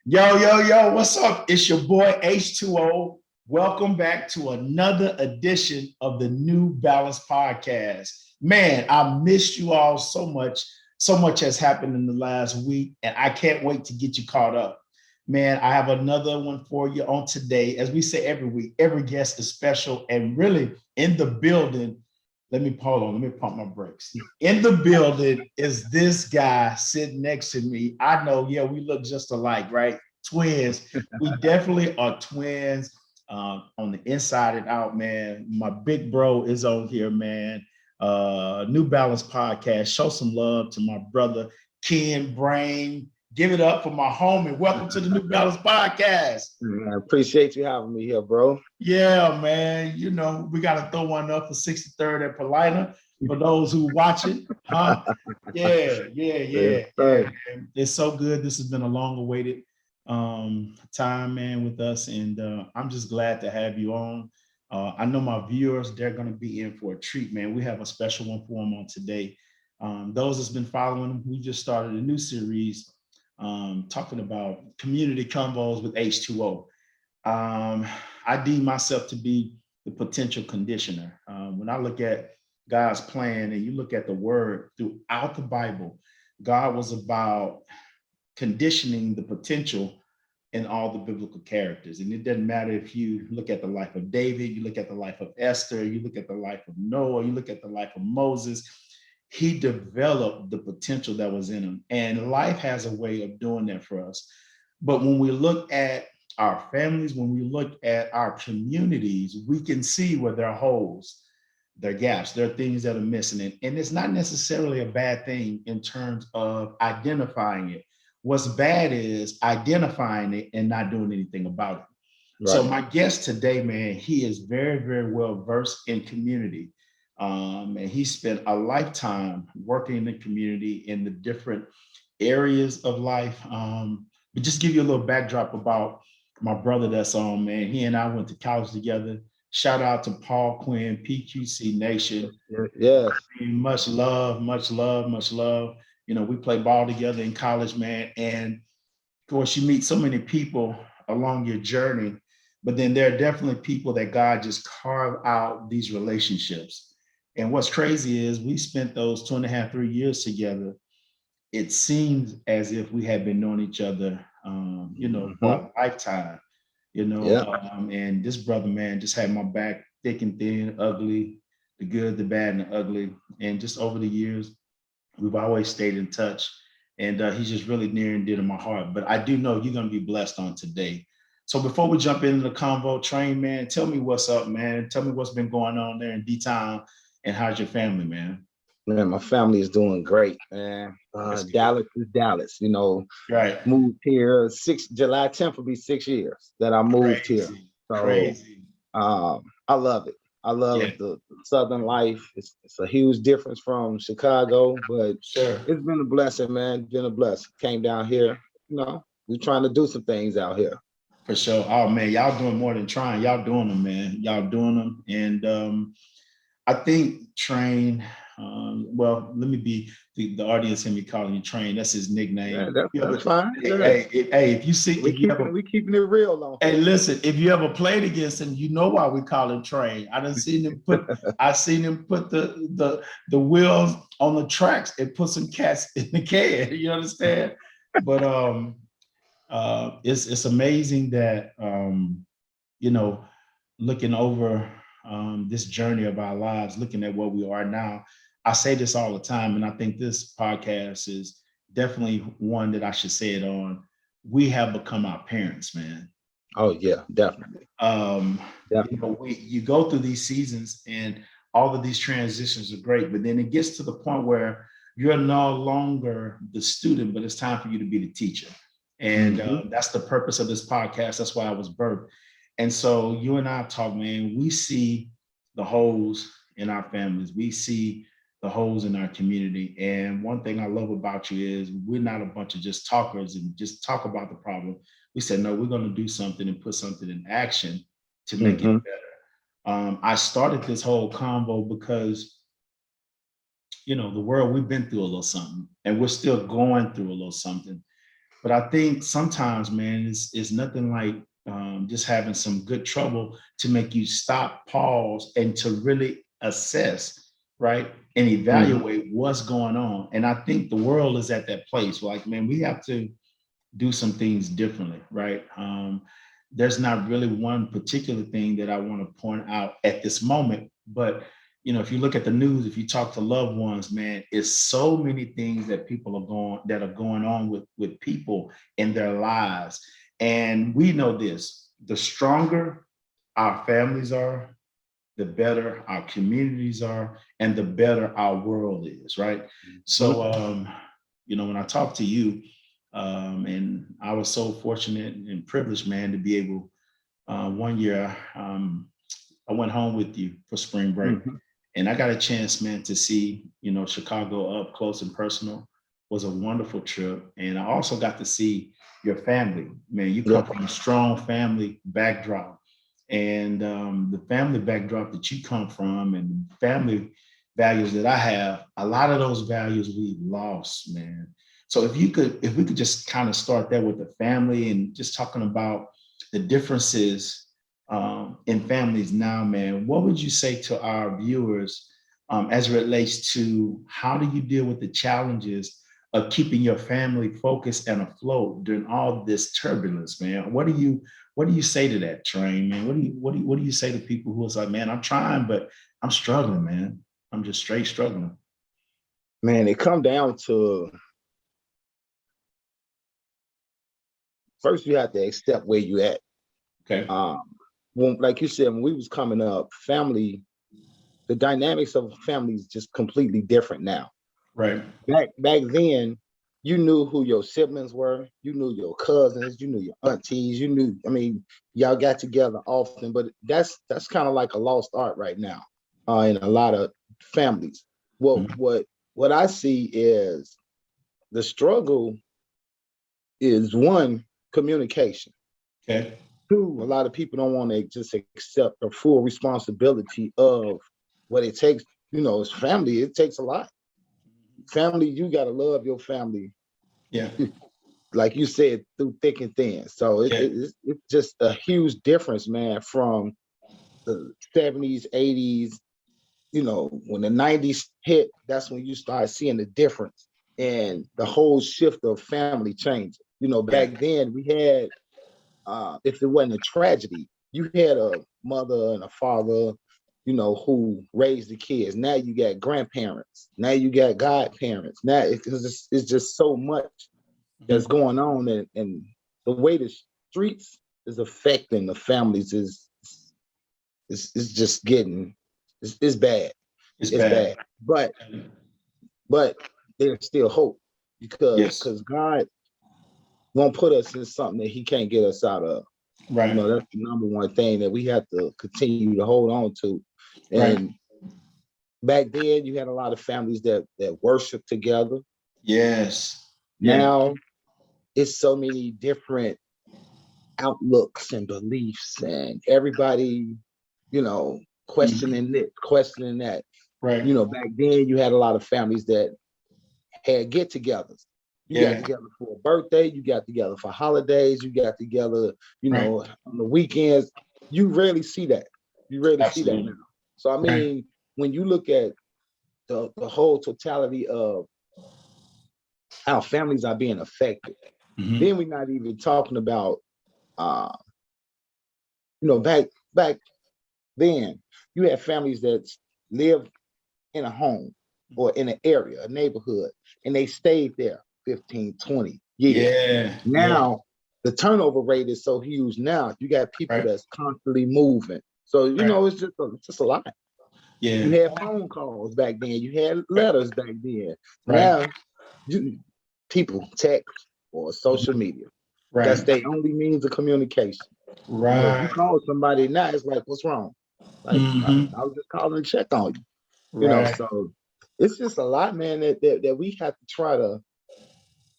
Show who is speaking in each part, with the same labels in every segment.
Speaker 1: Yo, what's up? It's your boy H2O. Welcome back to another edition of the New Balance Podcast. Man, I missed you all so much. So much has happened in the last week, and I can't wait to get you caught up. Man, I have another one for you on today. As we say every week, every guest is special and really in the building. Let me pump my brakes. In the building is this guy sitting next to me. I know, yeah, we look just alike, right? Twins. We definitely are twins on the inside and out, man. My big bro is on here, man. New Balance Podcast. Show some love to my brother, Ken Brain. Give it up for my homie. Welcome to the New Balance Podcast.
Speaker 2: I appreciate you having me here, bro.
Speaker 1: Yeah, man. You know, we got to throw one up for 63rd at Polina for those who watch it. Huh? Yeah. It's so good. This has been a long awaited time, man, with us. And I'm just glad to have you on. I know my viewers, they're going to be in for a treat, man. We have a special one for them on today. Those that's been following, we just started a new series talking about community convos with H2O. I deem myself to be the potential conditioner. When I look at God's plan and you look at the word throughout the Bible, God was about conditioning the potential in all the biblical characters. And it doesn't matter if you look at the life of David, you look at the life of Esther, you look at the life of Noah, you look at the life of Moses. He developed the potential that was in him. And life has a way of doing that for us. But when we look at our families, when we look at our communities, we can see where there are holes, there are gaps, there are things that are missing. And it's not necessarily a bad thing in terms of identifying it. What's bad is identifying it and not doing anything about it. Right. So my guest today, man, he is very, very well versed in community. And he spent a lifetime working in the community in the different areas of life. But just give you a little backdrop about my brother that's on, man. He and I went to college together. Shout out to Paul Quinn, PQC Nation.
Speaker 2: Yes.
Speaker 1: Much love. You know, we played ball together in college, man. And of course, you meet so many people along your journey, but then there are definitely people that God just carved out these relationships. And what's crazy is we spent those 2.5, 3 years together. It seems as if we had been knowing each other, for a lifetime, and this brother, man, just had my back thick and thin, ugly, the good, the bad, and the ugly. And just over the years, we've always stayed in touch. And he's just really near and dear to my heart. But I do know you're going to be blessed on today. So before we jump into the convo train, man, tell me what's up, man. Tell me what's been going on there in D-Town, and how's your family, man?
Speaker 2: Man, my family is doing great, man. Dallas is Dallas,
Speaker 1: Right.
Speaker 2: Moved here July 10th will be 6 years that I moved here. So
Speaker 1: Crazy.
Speaker 2: I love it. I love the Southern life. It's a huge difference from Chicago, but
Speaker 1: Sure.
Speaker 2: It's been a blessing, man. It's been a blessing. Came down here, we're trying to do some things out here.
Speaker 1: For sure. Oh man, y'all doing more than trying. Y'all doing them, man. Y'all doing them. And I think Train, let me be the audience hear me calling you Train. That's his nickname.
Speaker 2: Yeah, that's fine.
Speaker 1: Hey, if you see,
Speaker 2: we keeping it real on.
Speaker 1: Hey, listen, if you ever played against him, you know why we call him Train. I seen him put the wheels on the tracks and put some cats in the can. You understand? But it's amazing that looking over this journey of our lives, looking at where we are now. I say this all the time, and I think this podcast is definitely one that I should say it on. We have become our parents, man.
Speaker 2: Oh yeah, definitely.
Speaker 1: Definitely. You go through these seasons, and all of these transitions are great, but then it gets to the point where you're no longer the student, but it's time for you to be the teacher. And that's the purpose of this podcast. That's why I was birthed. And so you and I talk, man, we see the holes in our families. We see the holes in our community. And one thing I love about you is we're not a bunch of just talkers and just talk about the problem. We said, no, we're going to do something and put something in action to make it better. I started this whole convo because, the world, we've been through a little something, and we're still going through a little something. But I think sometimes, man, it's nothing like just having some good trouble to make you stop, pause, and to really assess, right? And
Speaker 2: Mhm.
Speaker 1: evaluate what's going on. And I think the world is at that place. Like, man, we have to do some things differently, right? There's not really one particular thing that I want to point out at this moment, but if you look at the news, if you talk to loved ones, man, it's so many things that people are going on with people in their lives, and we know this: the stronger our families are, the better our communities are, and the better our world is, right?
Speaker 2: Mhm.
Speaker 1: So, when I talk to you, and I was so fortunate and privileged, man, to be able, one year, I went home with you for spring break,
Speaker 2: Mhm.
Speaker 1: and I got a chance, man, to see, Chicago up close and personal. It was a wonderful trip. And I also got to see your family. Man, you come
Speaker 2: Yeah.
Speaker 1: from a strong family backdrop. And the family backdrop that you come from and family values that I have, a lot of those values we lost, man. So if we could just kind of start there with the family and just talking about the differences in families now, man, what would you say to our viewers as it relates to how do you deal with the challenges of keeping your family focused and afloat during all this turbulence, man? What do you say to that, Train, man? What do you say to people who is like, man, I'm trying, but I'm struggling, man. I'm just straight struggling.
Speaker 2: Man, it come down to first you have to accept where you at.
Speaker 1: Okay.
Speaker 2: Um, when, like you said, when we was coming up, family, the dynamics of family is just completely different now.
Speaker 1: Right.
Speaker 2: Back then, you knew who your siblings were, you knew your cousins, you knew your aunties, you knew. I mean, y'all got together often, but that's kind of like a lost art right now in a lot of families. Well,
Speaker 1: Mhm.
Speaker 2: what I see is the struggle is one, communication.
Speaker 1: Okay.
Speaker 2: Two, a lot of people don't want to just accept the full responsibility of what it takes. It's family. It takes a lot. Family, you got to love your family,
Speaker 1: Yeah.
Speaker 2: like you said, through thick and thin. So
Speaker 1: Yeah.
Speaker 2: it's just a huge difference, man, from the 70s, 80s. When the 90s hit, that's when you start seeing the difference and the whole shift of family change.
Speaker 1: Yeah.
Speaker 2: Back then we had if it wasn't a tragedy, you had a mother and a father, who raised the kids. Now you got grandparents. Now you got godparents. Now it's just so much that's
Speaker 1: Mhm.
Speaker 2: going on, and the way the streets is affecting the families is just getting it's bad.
Speaker 1: It's
Speaker 2: It's
Speaker 1: bad.
Speaker 2: bad. But there's still hope
Speaker 1: Yes.
Speaker 2: because God won't put us in something that He can't get us out of.
Speaker 1: Right.
Speaker 2: That's the number one thing that we have to continue to hold on to.
Speaker 1: Right.
Speaker 2: And back then, you had a lot of families that worship together.
Speaker 1: Yes. Yeah.
Speaker 2: Now, it's so many different outlooks and beliefs, and everybody, you know,
Speaker 1: Mhm.
Speaker 2: questioning this, questioning that.
Speaker 1: Right.
Speaker 2: Back then, you had a lot of families that had get-togethers. You got
Speaker 1: Yeah.
Speaker 2: together for a birthday, you got together for holidays, you got together,
Speaker 1: Right.
Speaker 2: on the weekends. You rarely see that. You rarely see that now.
Speaker 1: Absolutely.
Speaker 2: So I
Speaker 1: Right.
Speaker 2: mean, when you look at the whole totality of how families are being affected,
Speaker 1: Mhm.
Speaker 2: then we're not even talking about uh, back then, you had families that lived in a home or in an area, a neighborhood, and they stayed there 15, 20 years.
Speaker 1: Yeah. Yeah.
Speaker 2: Now, the turnover rate is so huge now. You got people
Speaker 1: Right.
Speaker 2: that's constantly moving. So,
Speaker 1: Right.
Speaker 2: it's just a lot. You
Speaker 1: Yeah.
Speaker 2: had phone calls back then. You had
Speaker 1: Right.
Speaker 2: letters back then.
Speaker 1: Right.
Speaker 2: Now, you, people text or social
Speaker 1: Mhm.
Speaker 2: media. That's
Speaker 1: Right.
Speaker 2: their only means of communication. If you
Speaker 1: Right.
Speaker 2: call somebody now, it's like, what's wrong? Like,
Speaker 1: Mhm.
Speaker 2: I was just calling to check on you.
Speaker 1: Right.
Speaker 2: So it's just a lot, man, that we have to try to,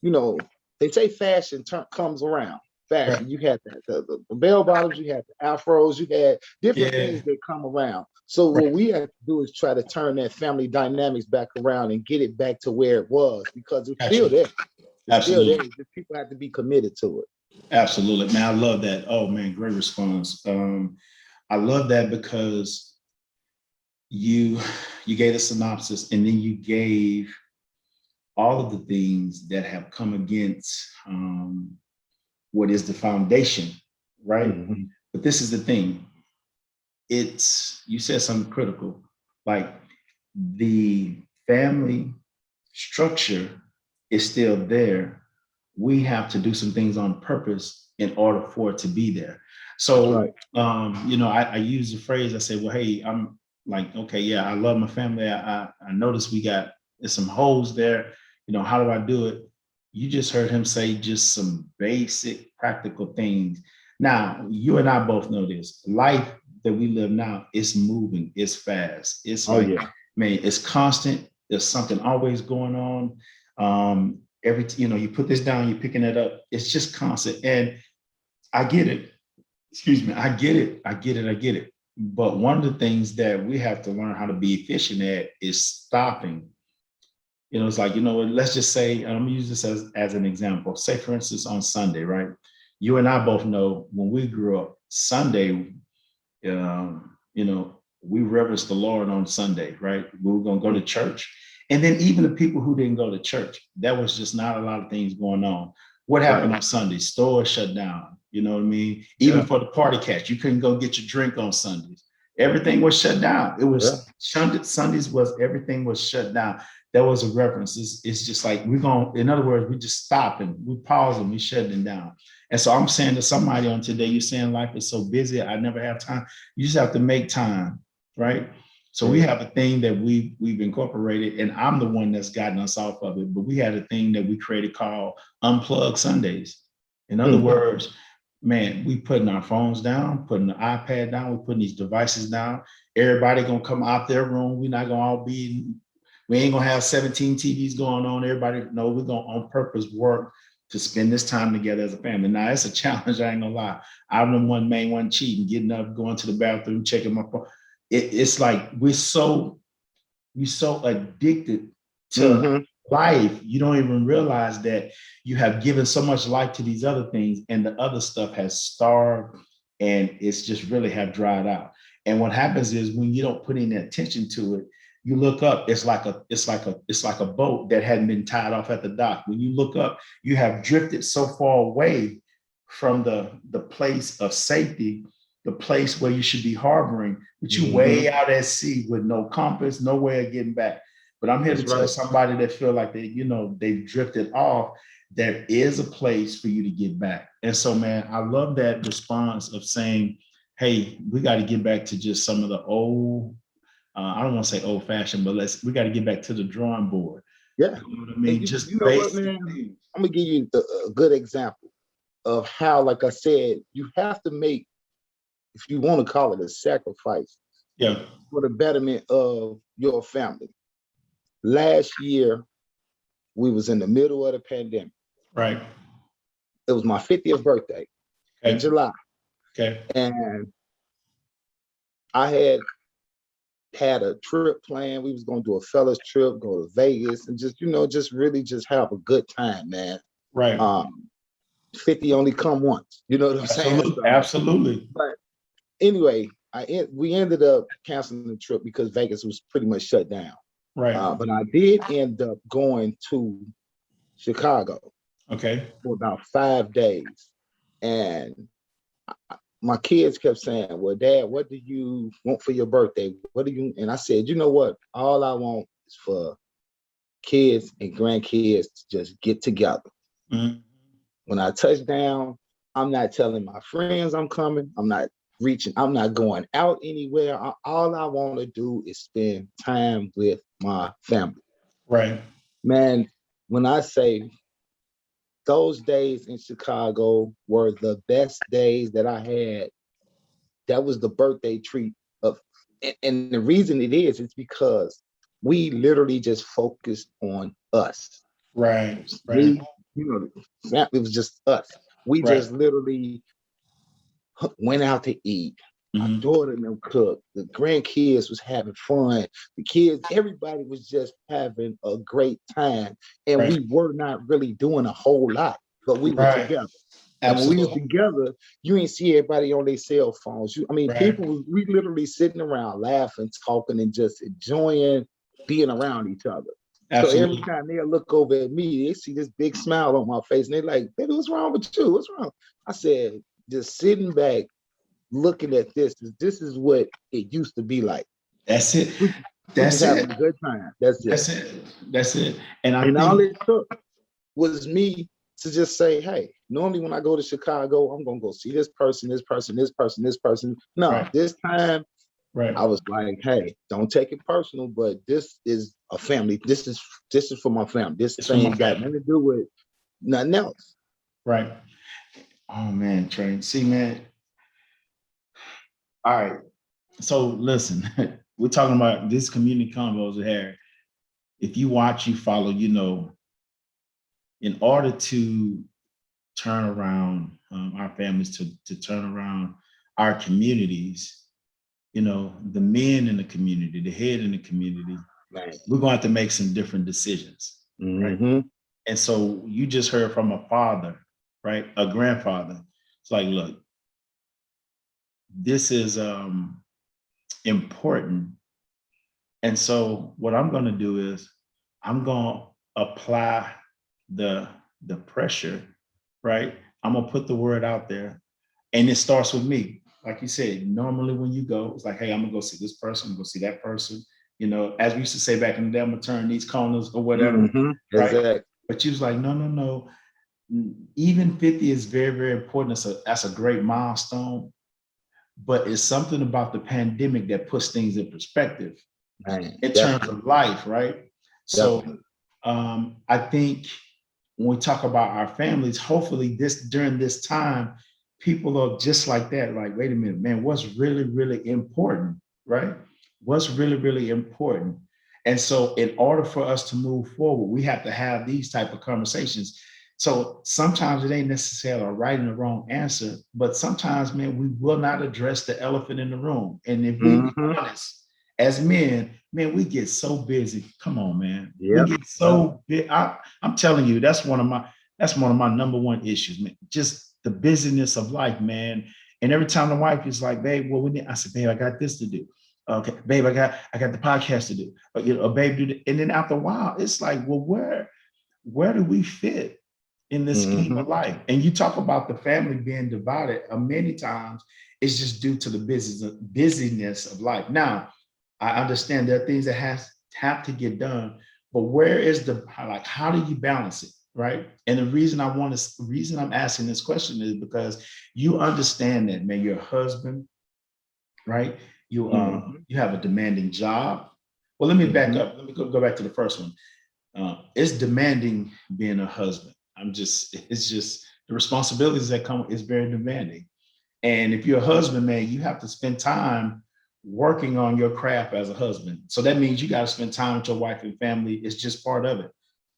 Speaker 2: you know, they say fashion comes around.
Speaker 1: Right.
Speaker 2: Fashion, you had the bell bottoms, you had the afros, you had different
Speaker 1: Yeah.
Speaker 2: things that come around. So what
Speaker 1: Right.
Speaker 2: we have to do is try to turn that family dynamics back around and get it back to where it was because it's
Speaker 1: Gotcha.
Speaker 2: still there. It's still there.
Speaker 1: Absolutely.
Speaker 2: Just people have to be committed to it.
Speaker 1: Absolutely, man. I love that. Oh man, great response. I love that because you you gave a synopsis and then you gave all of the things that have come against what is the foundation, right?
Speaker 2: Mhm.
Speaker 1: But this is the thing. It's you said something critical, like the family structure is still there. We have to do some things on purpose in order for it to be there.
Speaker 2: That's
Speaker 1: So,
Speaker 2: right.
Speaker 1: I use the phrase. I say, "Well, hey, I'm like, okay, yeah, I love my family. I notice we got there's some holes there. How do I do it?" You just heard him say just some basic practical things. Now, you and I both know this. Life that we live now is moving. It's fast. It's
Speaker 2: Oh
Speaker 1: like,
Speaker 2: yeah.
Speaker 1: man, it's constant. There's something always going on. You put this down, you're picking it up. It's just constant. And I get it. Excuse me. I get it. I get it. I get it. But one of the things that we have to learn how to be efficient at is stopping. It's like, let's just say, and I'm gonna use this as an example. Say, for instance, on Sunday, right? You and I both know when we grew up, Sunday, we reverence the Lord on Sunday, right? We were going to go to church. And then even the people who didn't go to church, there was just not a lot of things going on. What happened
Speaker 2: Right.
Speaker 1: on Sunday? Stores shut down. You know what I mean?
Speaker 2: Yeah.
Speaker 1: Even for the party cats, you couldn't go get your drink on Sundays. Everything was shut down. It
Speaker 2: Yeah.
Speaker 1: was Sundays was everything was shut down. There was a reference. It's just like in other words, we just stop and we pause and we shut it down. And so I'm saying to somebody on today, you're saying life is so busy, I never have time. You just have to make time, right? So we
Speaker 2: Yeah.
Speaker 1: have a thing that we've incorporated, and I'm the one that's gotten us off of it. But we had a thing that we created called Unplug Sundays. In other words, man, we putting our phones down, putting the iPad down, we're putting these devices down. Everybody gonna come out their room. We're not gonna all be. We ain't gonna have 17 TVs going on. Everybody, no, we're gonna on purpose work to spend this time together as a family. Now it's a challenge. I ain't gonna lie. I'm the one cheating, getting up, going to the bathroom, checking my phone. It's like we're so addicted to
Speaker 2: Mm-hmm.
Speaker 1: life. You don't even realize that you have given so much life to these other things, and the other stuff has starved, and it's just really have dried out. And what happens is when you don't put any attention to it, you look up, it's like a boat that hadn't been tied off at the dock. When you look up, you have drifted so far away from the place of safety, the place where you should be harboring, but you
Speaker 2: Mm-hmm.
Speaker 1: way out at sea with no compass, no way of getting back. But I'm here to
Speaker 2: That's
Speaker 1: tell
Speaker 2: right.
Speaker 1: somebody that feel like they've drifted off. There is a place for you to get back. And so, man, I love that response of saying, hey, we got to get back to just some of the old, I don't want to say old fashioned, but we got to get back to the drawing board.
Speaker 2: Yeah.
Speaker 1: You know what I
Speaker 2: And
Speaker 1: mean?
Speaker 2: you
Speaker 1: Just
Speaker 2: know what,
Speaker 1: basic
Speaker 2: man?
Speaker 1: things.
Speaker 2: I'm gonna give you a good example of how, like I said, you have to make, if you want to call it a sacrifice,
Speaker 1: Yeah.
Speaker 2: for the betterment of your family. Last year, we was in the middle of the pandemic.
Speaker 1: Right.
Speaker 2: It was my 50th birthday in
Speaker 1: Okay.
Speaker 2: July.
Speaker 1: Okay.
Speaker 2: And I had a trip planned. We was gonna do a fellas trip, go to Vegas, and just really just have a good time, man.
Speaker 1: Right.
Speaker 2: 50 only come once, you know what I'm saying?
Speaker 1: Absolutely.
Speaker 2: So,
Speaker 1: Absolutely.
Speaker 2: but anyway, we ended up canceling the trip because Vegas was pretty much shut down.
Speaker 1: Right.
Speaker 2: But I did end up going to Chicago
Speaker 1: Okay.
Speaker 2: for about 5 days. And my kids kept saying, well, Dad, what do you want for your birthday? What do you? And I said, you know what? All I want is for kids and grandkids to just get together.
Speaker 1: Mhm.
Speaker 2: When I touch down, I'm not telling my friends I'm coming. I'm not going out anywhere. All I want to do is spend time with my family.
Speaker 1: Right.
Speaker 2: Man, when I say those days in Chicago were the best days that I had, that was the birthday treat of, and the reason it is, it's because we literally just focused on us. It
Speaker 1: Right.
Speaker 2: was
Speaker 1: Right.
Speaker 2: me, it was just us. We
Speaker 1: Right.
Speaker 2: just literally went out to eat. My
Speaker 1: Mhm.
Speaker 2: daughter and them cooked. The grandkids was having fun. The kids, everybody was just having a great time. And
Speaker 1: Right.
Speaker 2: we were not really doing a whole lot, but we were
Speaker 1: Right.
Speaker 2: together. And when we was
Speaker 1: Absolutely.
Speaker 2: together, you ain't see everybody on their cell phones. I mean,
Speaker 1: Right.
Speaker 2: we literally sitting around laughing, talking, and just enjoying being around each other. So every
Speaker 1: Absolutely.
Speaker 2: time they look over at me, they see this big smile on my face, and they like, "Baby, what's wrong with you? What's wrong?" I said, "Just sitting back, looking at this is what it used to be like.
Speaker 1: That's it.
Speaker 2: We just
Speaker 1: That's
Speaker 2: having
Speaker 1: it.
Speaker 2: a good time. That's it."
Speaker 1: That's it. That's it. And I
Speaker 2: And all
Speaker 1: think
Speaker 2: it took was me to just say, "Hey, normally when I go to Chicago, I'm gonna go see this person, this person, this person, this person." No,
Speaker 1: right.
Speaker 2: this time
Speaker 1: Right.
Speaker 2: I was like, "Hey, don't take it personal, but this is a family. This is for my family. This
Speaker 1: It's for my
Speaker 2: thing got
Speaker 1: family.
Speaker 2: nothing to do with nothing else."
Speaker 1: Right. Oh man, Trey. See, man. All right. So listen, we're talking about this community convos with Harry. If you watch, you follow, in order to turn around our families, to turn around our communities, the men in the community, the head in the community,
Speaker 2: Man.
Speaker 1: we're going to have to make some different decisions, right?
Speaker 2: Mm-hmm.
Speaker 1: And so you just heard from a father, right? A grandfather. It's like, look, this is important. And so what I'm going to do is I'm going to apply the pressure, right? I'm going to put the word out there, and it starts with me. Like you said, normally when you go, it's like, hey, I'm gonna go see this person, I'm gonna go see that person. As we used to say back in the day, I'm gonna turn these corners or whatever,
Speaker 2: Mm-hmm.
Speaker 1: right?
Speaker 2: Exactly.
Speaker 1: But you was like, no, no, no. Even 50 is very, very important. That's a great milestone, but it's something about the pandemic that puts things in perspective
Speaker 2: Man,
Speaker 1: in terms
Speaker 2: definitely,
Speaker 1: of life, right? So
Speaker 2: definitely.
Speaker 1: I think when we talk about our families, hopefully during this time, people are just like that. Like, wait a minute, man, what's really, really important, right? What's really, really important? And so in order for us to move forward, we have to have these type of conversations. So sometimes it ain't necessarily a right and a wrong answer, but sometimes, man, we will not address the elephant in the room. And if we be
Speaker 2: Mm-hmm.
Speaker 1: honest, as men, man, we get so busy. Come on, man. We
Speaker 2: Yep.
Speaker 1: get
Speaker 2: Yep.
Speaker 1: so big. I'm telling you, that's one of my number one issues, man. Just the busyness of life, man. And every time the wife is like, babe, what we need, I said, babe, I got this to do. Okay, babe, I got the podcast to do. Babe, do the, and then after a while, it's like, well, where do we fit in this scheme
Speaker 2: Mm-hmm.
Speaker 1: of life? And you talk about the family being divided. Many times, it's just due to the busyness of life. Now, I understand there are things that have to get done, but where is how do you balance it, right? And the reason I'm asking this question is because you understand that, man, you're a husband, right? You
Speaker 2: Mm-hmm.
Speaker 1: you have a demanding job. Well, let me back
Speaker 2: Mm-hmm.
Speaker 1: up. Let me go back to the first one. It's demanding being a husband. It's just the responsibilities that come is very demanding. And if you're a husband, man, you have to spend time working on your craft as a husband. So that means you got to spend time with your wife and family. It's just part of it.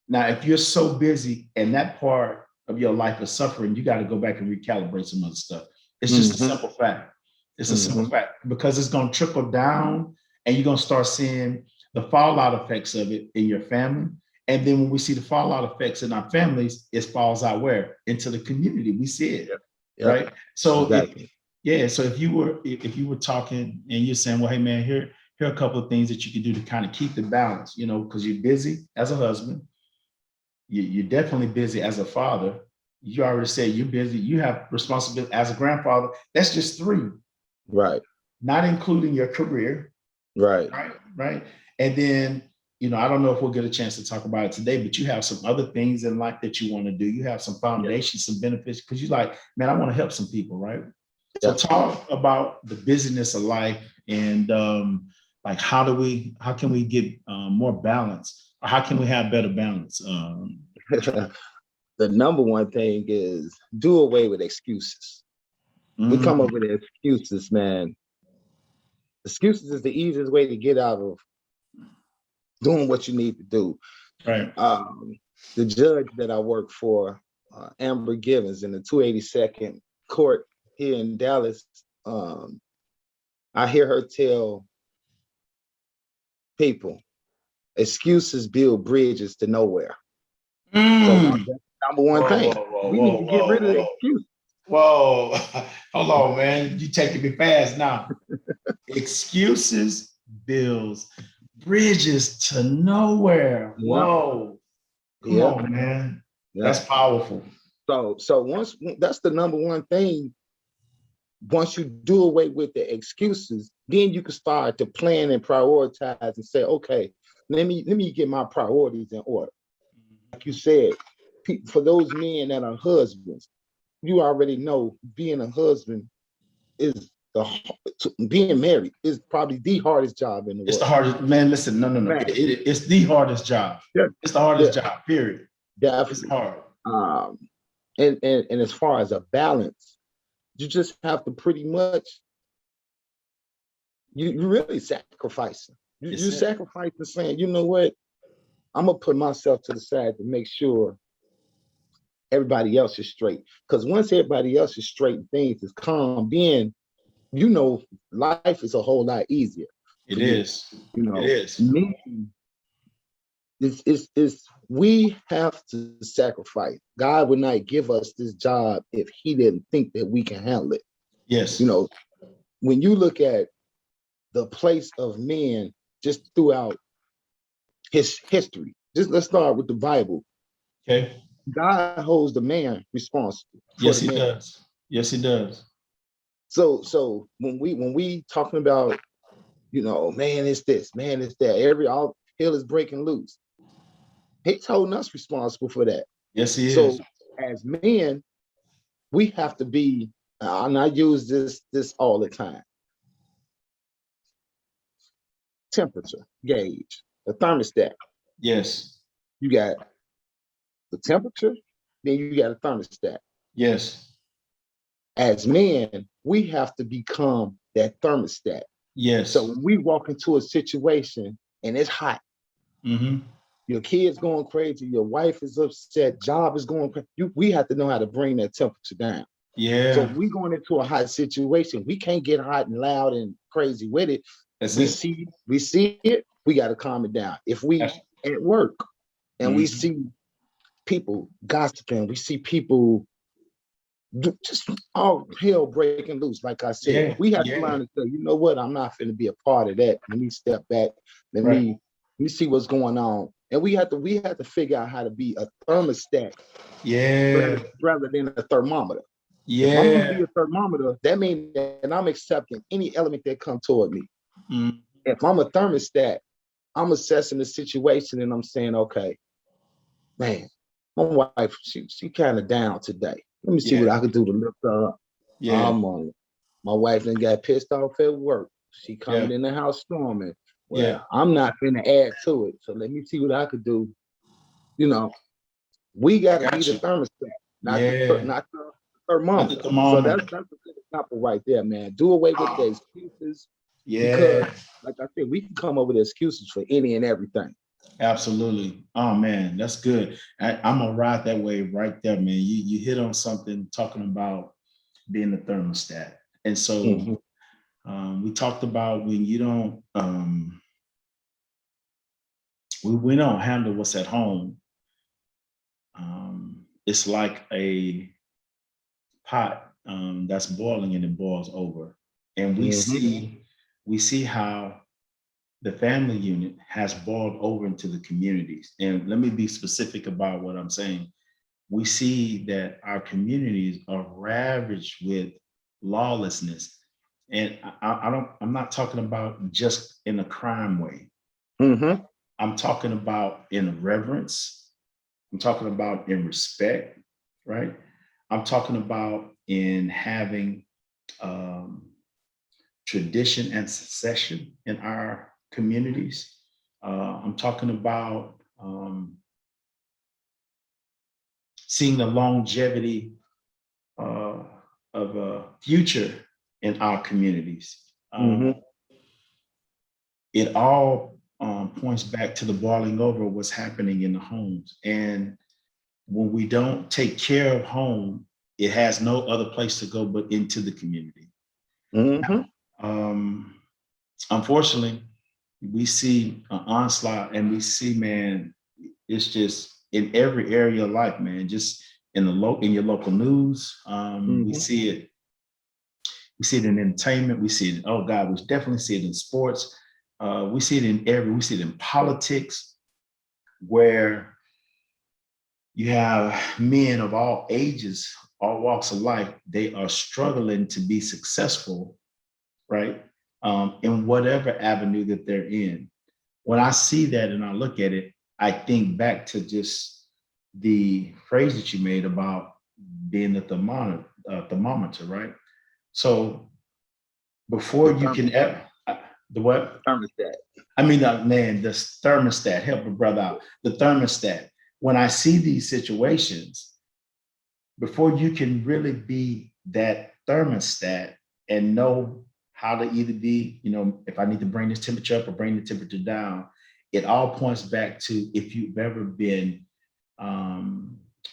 Speaker 1: Now, if you're so busy and that part of your life is suffering, you got to go back and recalibrate some other stuff. It's just a
Speaker 2: Mm-hmm.
Speaker 1: simple fact. It's a simple
Speaker 2: Mm-hmm.
Speaker 1: fact because it's going to trickle down and you're going to start seeing the fallout effects of it in your family. And then when we see the fallout effects in our families, it falls out where? Into the community. We see it,
Speaker 2: Yep. Yep.
Speaker 1: right? So
Speaker 2: Exactly.
Speaker 1: so if you were talking and you're saying, well, hey man, here are a couple of things that you can do to kind of keep the balance, because you're busy as a husband, you're definitely busy as a father. You already said you're busy. You have responsibility as a grandfather. That's just three,
Speaker 2: Right.
Speaker 1: not including your career,
Speaker 2: Right.
Speaker 1: right? Right. And then, I don't know if we'll get a chance to talk about it today, but you have some other things in life that you want to do. You have some
Speaker 2: Yep.
Speaker 1: foundations, some benefits, because you're like, man, I want to help some people, right? So
Speaker 2: Yep.
Speaker 1: talk about the busyness of life and like how can we get more balance, or how can we have better balance?
Speaker 2: The number one thing is do away with excuses. We come up
Speaker 1: mm,
Speaker 2: with excuses, man. Excuses is the easiest way to get out of doing what you need to do.
Speaker 1: right.
Speaker 2: Um, the judge that I work for, Amber Givens, in the 282nd court here in Dallas, I hear her tell people, excuses build bridges to nowhere. So that's the number one thing. We need to get rid of the excuse.
Speaker 1: Whoa. Hold on, man. You taking me fast now. Excuses builds bridges to nowhere. Whoa. Come on, man. That's powerful.
Speaker 2: So once that's the number one thing. Once you do away with the excuses, then you can start to plan and prioritize and say, okay, let me get my priorities in order. Like you said, for those men that are husbands, you already know being a husband is being married is probably the hardest job in the world.
Speaker 1: It's the hardest, man. Listen, no. It's the hardest job. Yeah. It's the hardest job, period.
Speaker 2: Definitely.
Speaker 1: It's hard.
Speaker 2: And as far as a balance, you just have to pretty much, you really sacrificing. You sacrifice the saying, you know what? I'm gonna put myself to the side to make sure everybody else is straight. Because once everybody else is straight and things is calm, then you know life is a whole lot easier.
Speaker 1: It is.
Speaker 2: You know,
Speaker 1: it is.
Speaker 2: We have to sacrifice. God would not give us this job if he didn't think that we can handle it.
Speaker 1: Yes.
Speaker 2: You know, when you look at the place of men just throughout his history, just let's start with the Bible.
Speaker 1: Okay.
Speaker 2: God holds the man responsible.
Speaker 1: Yes, he does. Yes, he does.
Speaker 2: So when we talking about, you know, man, it's this, man, it's that, all hell is breaking loose. He's holding us responsible for that.
Speaker 1: Yes, he is.
Speaker 2: So as men, we have to be, and I use this all the time. Temperature gauge, the thermostat.
Speaker 1: Yes.
Speaker 2: You got the temperature, then you got a thermostat.
Speaker 1: Yes.
Speaker 2: As men, we have to become that thermostat.
Speaker 1: Yes.
Speaker 2: So when we walk into a situation and it's hot, your kid's going crazy, your wife is upset, job is going crazy, we have to know how to bring that temperature down.
Speaker 1: Yeah.
Speaker 2: So if we going into a hot situation, we can't get hot and loud and crazy with it. We see it, we got to calm it down. If we at work and we see people gossiping, we see people just all hell breaking loose, like I said, we have to learn to say, you know what, I'm not going to be a part of that. Let me step back. Let me see what's going on. And we have to figure out how to be a thermostat, rather than a thermometer. If I'm going to be a thermometer, that means that I'm accepting any element that comes toward me. If I'm a thermostat, I'm assessing the situation and I'm saying, okay, man, my wife, she kind of down today. Let me see what I can do to lift her up. My wife then got pissed off at work. She coming in the house storming. Well, I'm not finna add to it. So let me see what I could do. You know, we got to be the thermostat, not the thermometer. So that's a good example right there, man. Do away with the excuses. Because, like I said, we can come up with excuses for any and everything.
Speaker 1: Absolutely. Oh man, that's good. I'm gonna ride that wave right there, man. You hit on something talking about being the thermostat, and so we talked about when you don't we don't handle what's at home. It's like a pot that's boiling and it boils over, and we see how the family unit has boiled over into the communities. And let me be specific about what I'm saying. We see that our communities are ravaged with lawlessness. And I'm not talking about just in a crime way. I'm talking about in reverence. I'm talking about in respect, right? I'm talking about in having tradition and succession in our communities. I'm talking about seeing the longevity of a future in our communities. It all points back to the boiling over of what's happening in the homes. And when we don't take care of home, it has no other place to go but into the community. Um, unfortunately, we see an onslaught, and we see, man, it's just in every area of life, man. Just in your local news, we
Speaker 2: Hmm.
Speaker 1: see it. We see it in entertainment. We see it. Oh God, we definitely see it in sports. We see it in every. We see it in politics, where you have men of all ages, all walks of life. They are struggling to be successful, right? In whatever avenue that they're in. When I see that and I look at it, I think back to just the phrase that you made about being the thermometer, right? So before
Speaker 2: The
Speaker 1: you can ever, the what?
Speaker 2: thermostat.
Speaker 1: I mean, man, the thermostat, help a brother out. The thermostat. When I see these situations, before you can really be that thermostat and know how to either be, if I need to bring this temperature up or bring the temperature down, it all points back to if you've ever been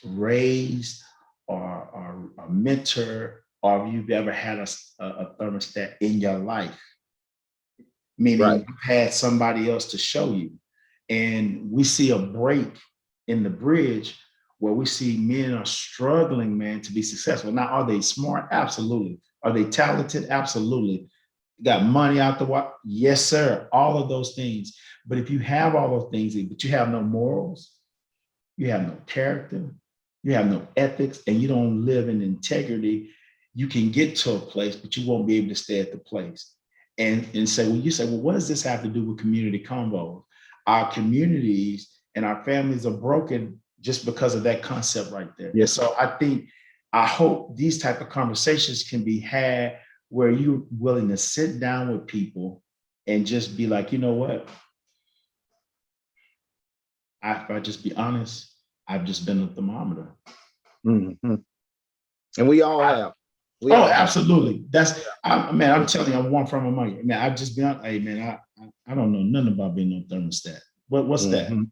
Speaker 1: raised or a mentor, or if you've ever had a thermostat in your life, meaning
Speaker 2: Right.
Speaker 1: you've had somebody else to show you. And we see a break in the bridge where we see men are struggling, man, to be successful. Now, are they smart? Absolutely. Are they talented? Absolutely. Got money out the what? Yes, sir. All of those things. But if you have all those things, but you have no morals, you have no character, you have no ethics, and you don't live in integrity, you can get to a place, but you won't be able to stay at the place. And say, well, you say, well, what does this have to do with community convos? Our communities and our families are broken just because of that concept right there. And
Speaker 2: Yes.
Speaker 1: so I hope these type of conversations can be had where you're willing to sit down with people and just be like, you know what? If I just be honest, I've just been a thermometer.
Speaker 2: Hmm. And we all have.
Speaker 1: Oh, absolutely. Man, I'm
Speaker 2: Yeah.
Speaker 1: telling you, I'm one from a money. Man, I've just been, hey, man, I don't know nothing about being no thermostat. What's that?
Speaker 2: Hmm.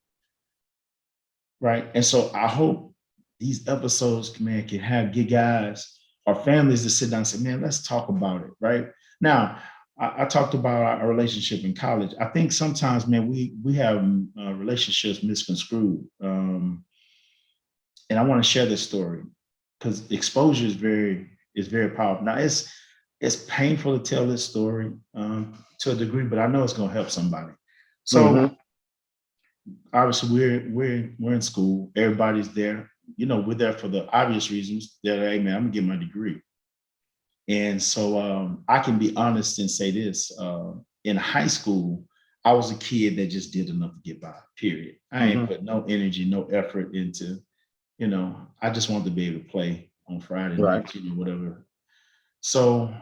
Speaker 1: Right. And so I hope these episodes, man, can get guys or families to sit down and say, man, let's talk about it. Right. Now, I talked about our relationship in college. I think sometimes, man, we have relationships misconstrued. And I want to share this story because exposure is very powerful. Now it's painful to tell this story to a degree, but I know it's going to help somebody. So
Speaker 2: Hmm.
Speaker 1: obviously we're in school. Everybody's there. We're there for the obvious reasons that, hey man, I'm gonna get my degree. And so I can be honest and say this: in high school, I was a kid that just did enough to get by. Period. I ain't
Speaker 2: Hmm.
Speaker 1: put no energy, no effort into. I just wanted to be able to play on Friday
Speaker 2: Right.
Speaker 1: nights, whatever. So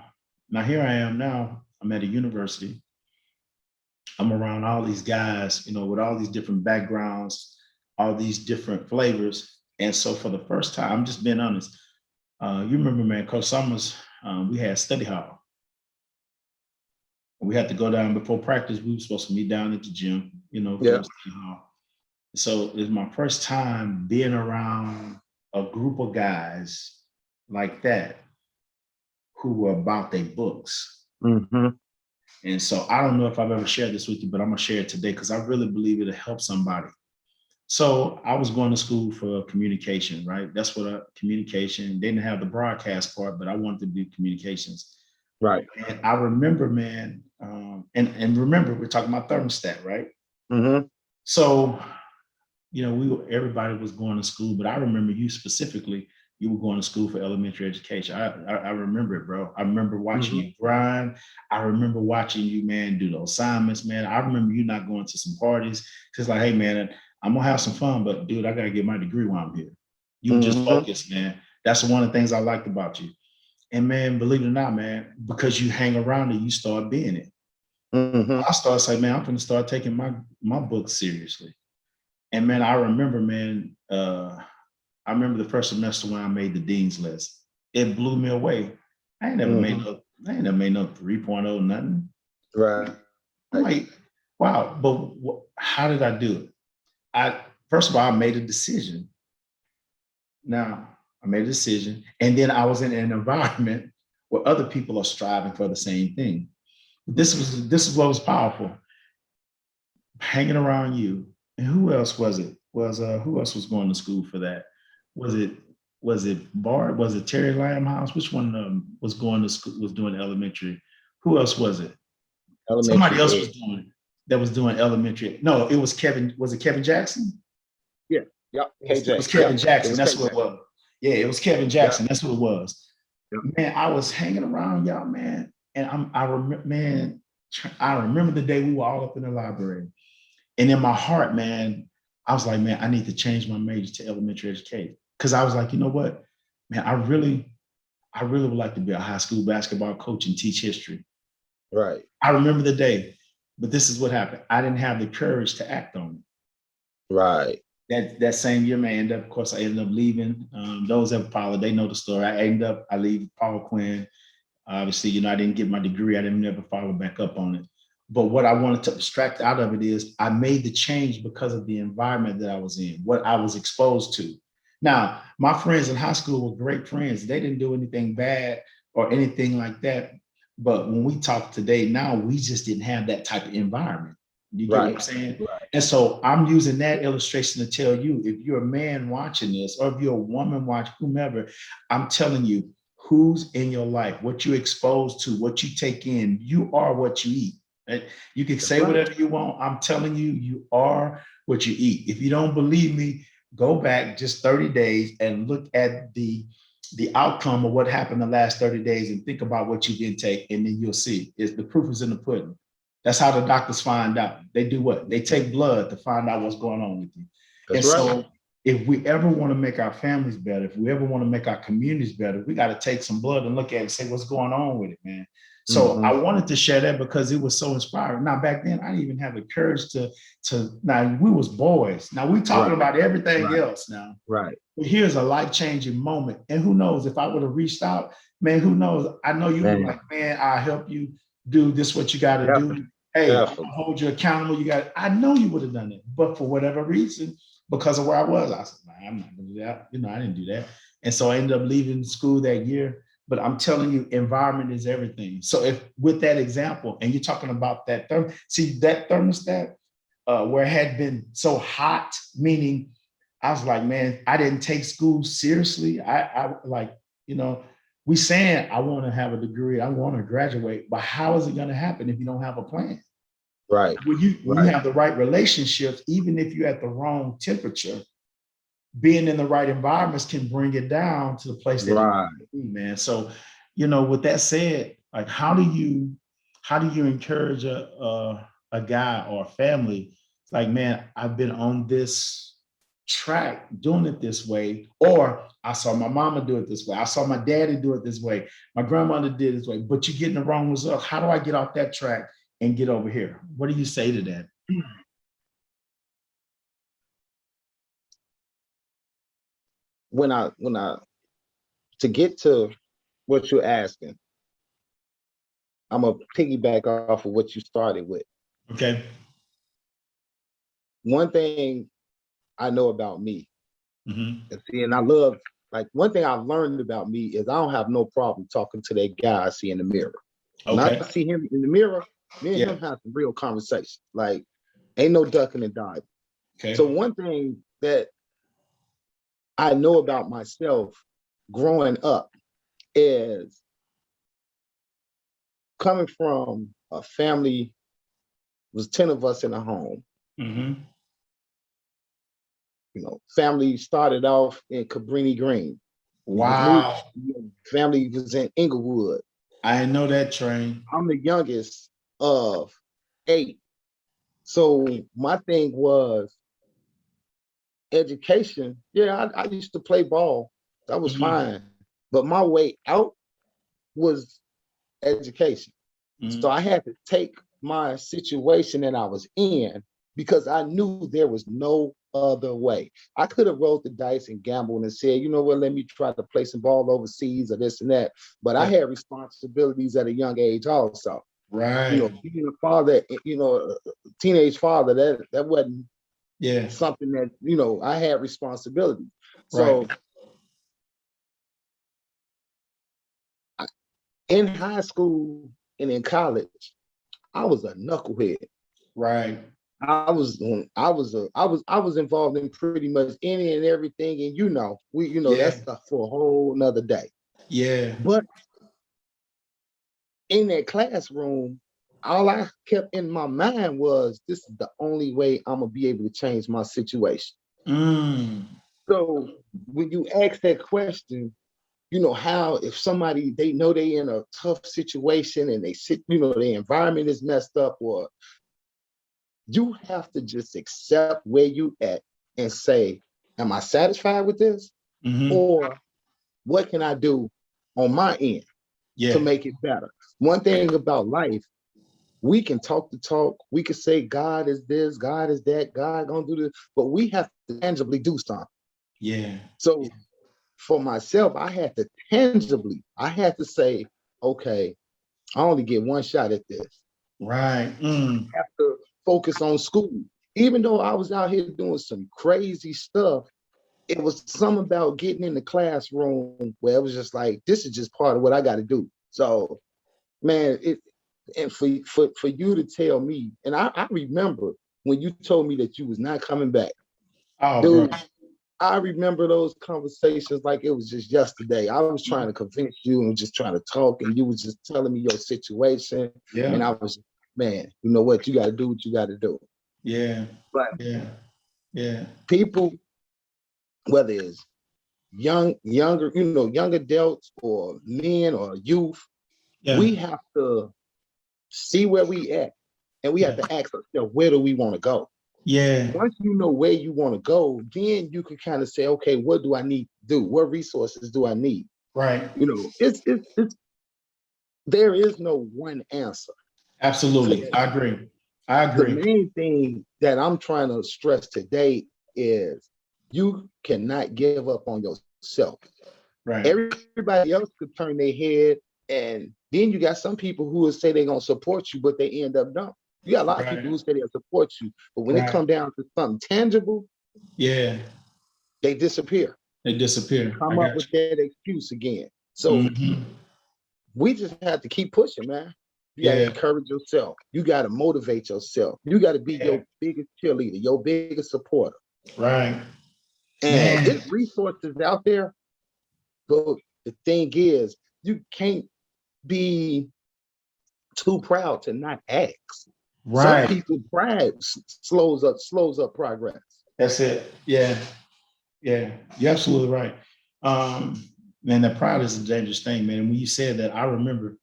Speaker 1: now here I am now. I'm at a university. I'm around all these guys, with all these different backgrounds, all these different flavors. And so for the first time, I'm just being honest. You remember, man, Coach Summers, we had study hall. We had to go down before practice. We were supposed to meet down at the gym, for
Speaker 2: Yeah.
Speaker 1: the study hall. So it's my first time being around a group of guys like that who were about their books.
Speaker 2: Hmm.
Speaker 1: And so I don't know if I've ever shared this with you, but I'm gonna share it today because I really believe it'll help somebody. So I was going to school for communication, right? That's what communication. They didn't have the broadcast part, but I wanted to do communications.
Speaker 2: Right.
Speaker 1: And I remember, man, and remember we're talking about thermostat, right?
Speaker 2: Hmm.
Speaker 1: So everybody was going to school, but I remember you specifically. You were going to school for elementary education. I remember it, bro. I remember watching
Speaker 2: Hmm.
Speaker 1: you grind. I remember watching you, man, do the assignments, man. I remember you not going to some parties. Just like, hey, man, I'm gonna have some fun, but dude, I gotta get my degree while I'm here. You were just
Speaker 2: Hmm.
Speaker 1: focused, man. That's one of the things I liked about you. And man, believe it or not, man, because you hang around it, you start being it.
Speaker 2: Hmm.
Speaker 1: I started saying, man, I'm gonna start taking my book seriously. And man, I remember, man, I remember the first semester when I made the dean's list. It blew me away. I ain't never made
Speaker 2: Hmm.
Speaker 1: no, I ain't never made no 3.0 nothing.
Speaker 2: Right.
Speaker 1: I'm like, wow, but how did I do it? First of all, I made a decision. Now I made a decision, and then I was in an environment where other people are striving for the same thing. This is what was powerful. Hanging around you. And who else was it? Who else was going to school for that? Was it Bart? Was it Terry Limehouse? Which one was going to school, was doing elementary? Who else was it? Somebody
Speaker 2: Elementary
Speaker 1: else
Speaker 2: ed.
Speaker 1: was doing that was doing elementary. No, it was Kevin. Was it Kevin Jackson?
Speaker 2: Yeah. Yep.
Speaker 1: It was
Speaker 2: KJ.
Speaker 1: Kevin
Speaker 2: Yep. It
Speaker 1: Jackson.
Speaker 2: was
Speaker 1: That's what
Speaker 2: KJ.
Speaker 1: it was. Yeah, it was Kevin
Speaker 2: Yep.
Speaker 1: Jackson. That's what it was.
Speaker 2: Yep.
Speaker 1: Man, I was hanging around y'all, man, and I remember, man, I remember the day we were all up in the library, and in my heart, man, I was like, man, I need to change my major to elementary education because I was like, you know what, man, I really would like to be a high school basketball coach and teach history.
Speaker 2: Right.
Speaker 1: I remember the day, but this is what happened. I didn't have the courage to act on it.
Speaker 2: Right.
Speaker 1: That same year, man, of course, I ended up leaving. Those that followed, they know the story. I leave Paul Quinn. Obviously, I didn't get my degree. I didn't never follow back up on it. But what I wanted to abstract out of it is I made the change because of the environment that I was in, what I was exposed to. Now, my friends in high school were great friends. They didn't do anything bad or anything like that. But when we talk today, now we just didn't have that type of environment. You get what I'm saying?
Speaker 2: Right.
Speaker 1: And so I'm using that illustration to tell you, if you're a man watching this, or if you're a woman watching, whomever, I'm telling you, who's in your life, what you're exposed to, what you take in, you are what you eat. Right? You can say whatever you want. I'm telling you, you are what you eat. If you don't believe me, go back just 30 days and look at the outcome of what happened the last 30 days and think about what you didn't take, and then you'll see. Is the proof is in the pudding. That's how the doctors find out. They do what? They take blood to find out what's going on with you.
Speaker 2: That's
Speaker 1: and
Speaker 2: right.
Speaker 1: So if we ever want to make our families better, if we ever want to make our communities better, we got to take some blood and look at it and say what's going on with it, man. So I wanted to share that because it was so inspiring. Now back then, I didn't even have the courage to. Now we was boys. Now we talking about everything else now.
Speaker 2: Right.
Speaker 1: But here's a life-changing moment. And who knows, if I would have reached out, man, who knows? I know you were like, man, I'll help you do this, what you got to do. Hey, I'll hold you accountable. I know you would have done it. But for whatever reason, because of where I was, I said, man, I'm not going to do that. I didn't do that. And so I ended up leaving school that year. But I'm telling you, environment is everything. So if with that example, and you're talking about that that thermostat, where it had been so hot, meaning I was like, man, I didn't take school seriously. I like, we saying I want to have a degree, I want to graduate, but how is it going to happen if you don't have a plan?
Speaker 2: Right.
Speaker 1: When you have the right relationships, even if you're at the wrong temperature, being in the right environments can bring it down to the place that it needs to be, man. So, with that said, like, how do you encourage a guy or a family? It's like, man, I've been on this track doing it this way, or I saw my mama do it this way, I saw my daddy do it this way, my grandmother did it this way, but you're getting the wrong result. How do I get off that track and get over here? What do you say to that?
Speaker 2: When I to get to what you're asking, I'm gonna piggyback off of what you started with.
Speaker 1: Okay.
Speaker 2: One thing I know about me,
Speaker 1: Mm-hmm.
Speaker 2: and I love, like, one thing I've learned about me is I don't have no problem talking to that guy I see in the mirror. When I see him in the mirror, me and him have some real conversation. Like, ain't no ducking and diving. Okay. So one thing that I know about myself growing up is coming from a family, was 10 of us in a home.
Speaker 1: Mm-hmm.
Speaker 2: Family started off in Cabrini Green.
Speaker 1: Wow.
Speaker 2: Family was in Inglewood.
Speaker 1: I know that train.
Speaker 2: I'm the youngest of 8. So my thing was education. Yeah, I used to play ball. That was fine. But my way out was education. So I had to take my situation that I was in because I knew there was no other way. I could have rolled the dice and gambled and said, you know what, let me try to play some ball overseas or this and that. But I had responsibilities at a young age also.
Speaker 1: Right.
Speaker 2: Being a father, a teenage father, that wasn't something that, I had responsibility. So in high school and in college, I was a knucklehead.
Speaker 1: Right.
Speaker 2: I was involved in pretty much any and everything, and
Speaker 1: Yeah.
Speaker 2: that's stuff for a whole nother day.
Speaker 1: Yeah.
Speaker 2: But in that classroom, all I kept in my mind was, this is the only way I'm gonna be able to change my situation.
Speaker 1: Mm.
Speaker 2: So when you ask that question, how if somebody, they know they in a tough situation and they sit, the environment is messed up, or you have to just accept where you at and say, am I satisfied with this?
Speaker 1: Mm-hmm.
Speaker 2: Or what can I do on my end to
Speaker 1: Yeah.
Speaker 2: make it better? One thing about life, we can talk the talk, we can say God is this, God is that, God gonna do this, but we have to tangibly do something.
Speaker 1: Yeah.
Speaker 2: So for myself, I had to say, okay, I only get one shot at this.
Speaker 1: Right. Mm.
Speaker 2: I have to focus on school. Even though I was out here doing some crazy stuff, it was something about getting in the classroom where it was just like, this is just part of what I got to do. So, man, and for you to tell me, and I remember when you told me that you was not coming back,
Speaker 1: Oh, bro.
Speaker 2: dude. I remember those conversations like it was just yesterday. I was trying to convince you and just trying to talk, and you was just telling me your situation. And
Speaker 1: Yeah.
Speaker 2: I was, man, you know what? You got to do what you got to do.
Speaker 1: Yeah.
Speaker 2: But
Speaker 1: Yeah. Yeah.
Speaker 2: people, whether it's young adults or men or youth,
Speaker 1: Yeah.
Speaker 2: we have to see where we at, and we have
Speaker 1: Yeah.
Speaker 2: to ask ourselves, where do we want to go?
Speaker 1: Yeah.
Speaker 2: Once you know where you want to go, then you can kind of say, okay, what do I need to do? What resources do I need?
Speaker 1: Right.
Speaker 2: It's there is no one answer.
Speaker 1: Absolutely. I agree. I
Speaker 2: The
Speaker 1: agree.
Speaker 2: main thing that I'm trying to stress today is you cannot give up on yourself.
Speaker 1: Right.
Speaker 2: Everybody else could turn their head, and then you got some people who will say they're gonna support you, but they end up dumb. You got a lot of people
Speaker 1: Right.
Speaker 2: who say they'll support you, but when it
Speaker 1: Right.
Speaker 2: comes down to something tangible,
Speaker 1: Yeah.
Speaker 2: they disappear.
Speaker 1: They disappear. I
Speaker 2: Come up
Speaker 1: got
Speaker 2: with that excuse again.
Speaker 1: you.
Speaker 2: So
Speaker 1: Mm-hmm.
Speaker 2: we just have to keep pushing, man. You got to
Speaker 1: Yeah.
Speaker 2: encourage yourself. You got to motivate yourself. You got to be
Speaker 1: Yeah.
Speaker 2: your biggest cheerleader, your biggest supporter.
Speaker 1: Right.
Speaker 2: And
Speaker 1: Man.
Speaker 2: it's resources out there, but the thing is, you can't be too proud to not ask. Some
Speaker 1: Right.
Speaker 2: people pride slows up progress.
Speaker 1: That's it. Yeah. Yeah. You're absolutely right. Man, that pride is a dangerous thing, man. And when you said that, I remember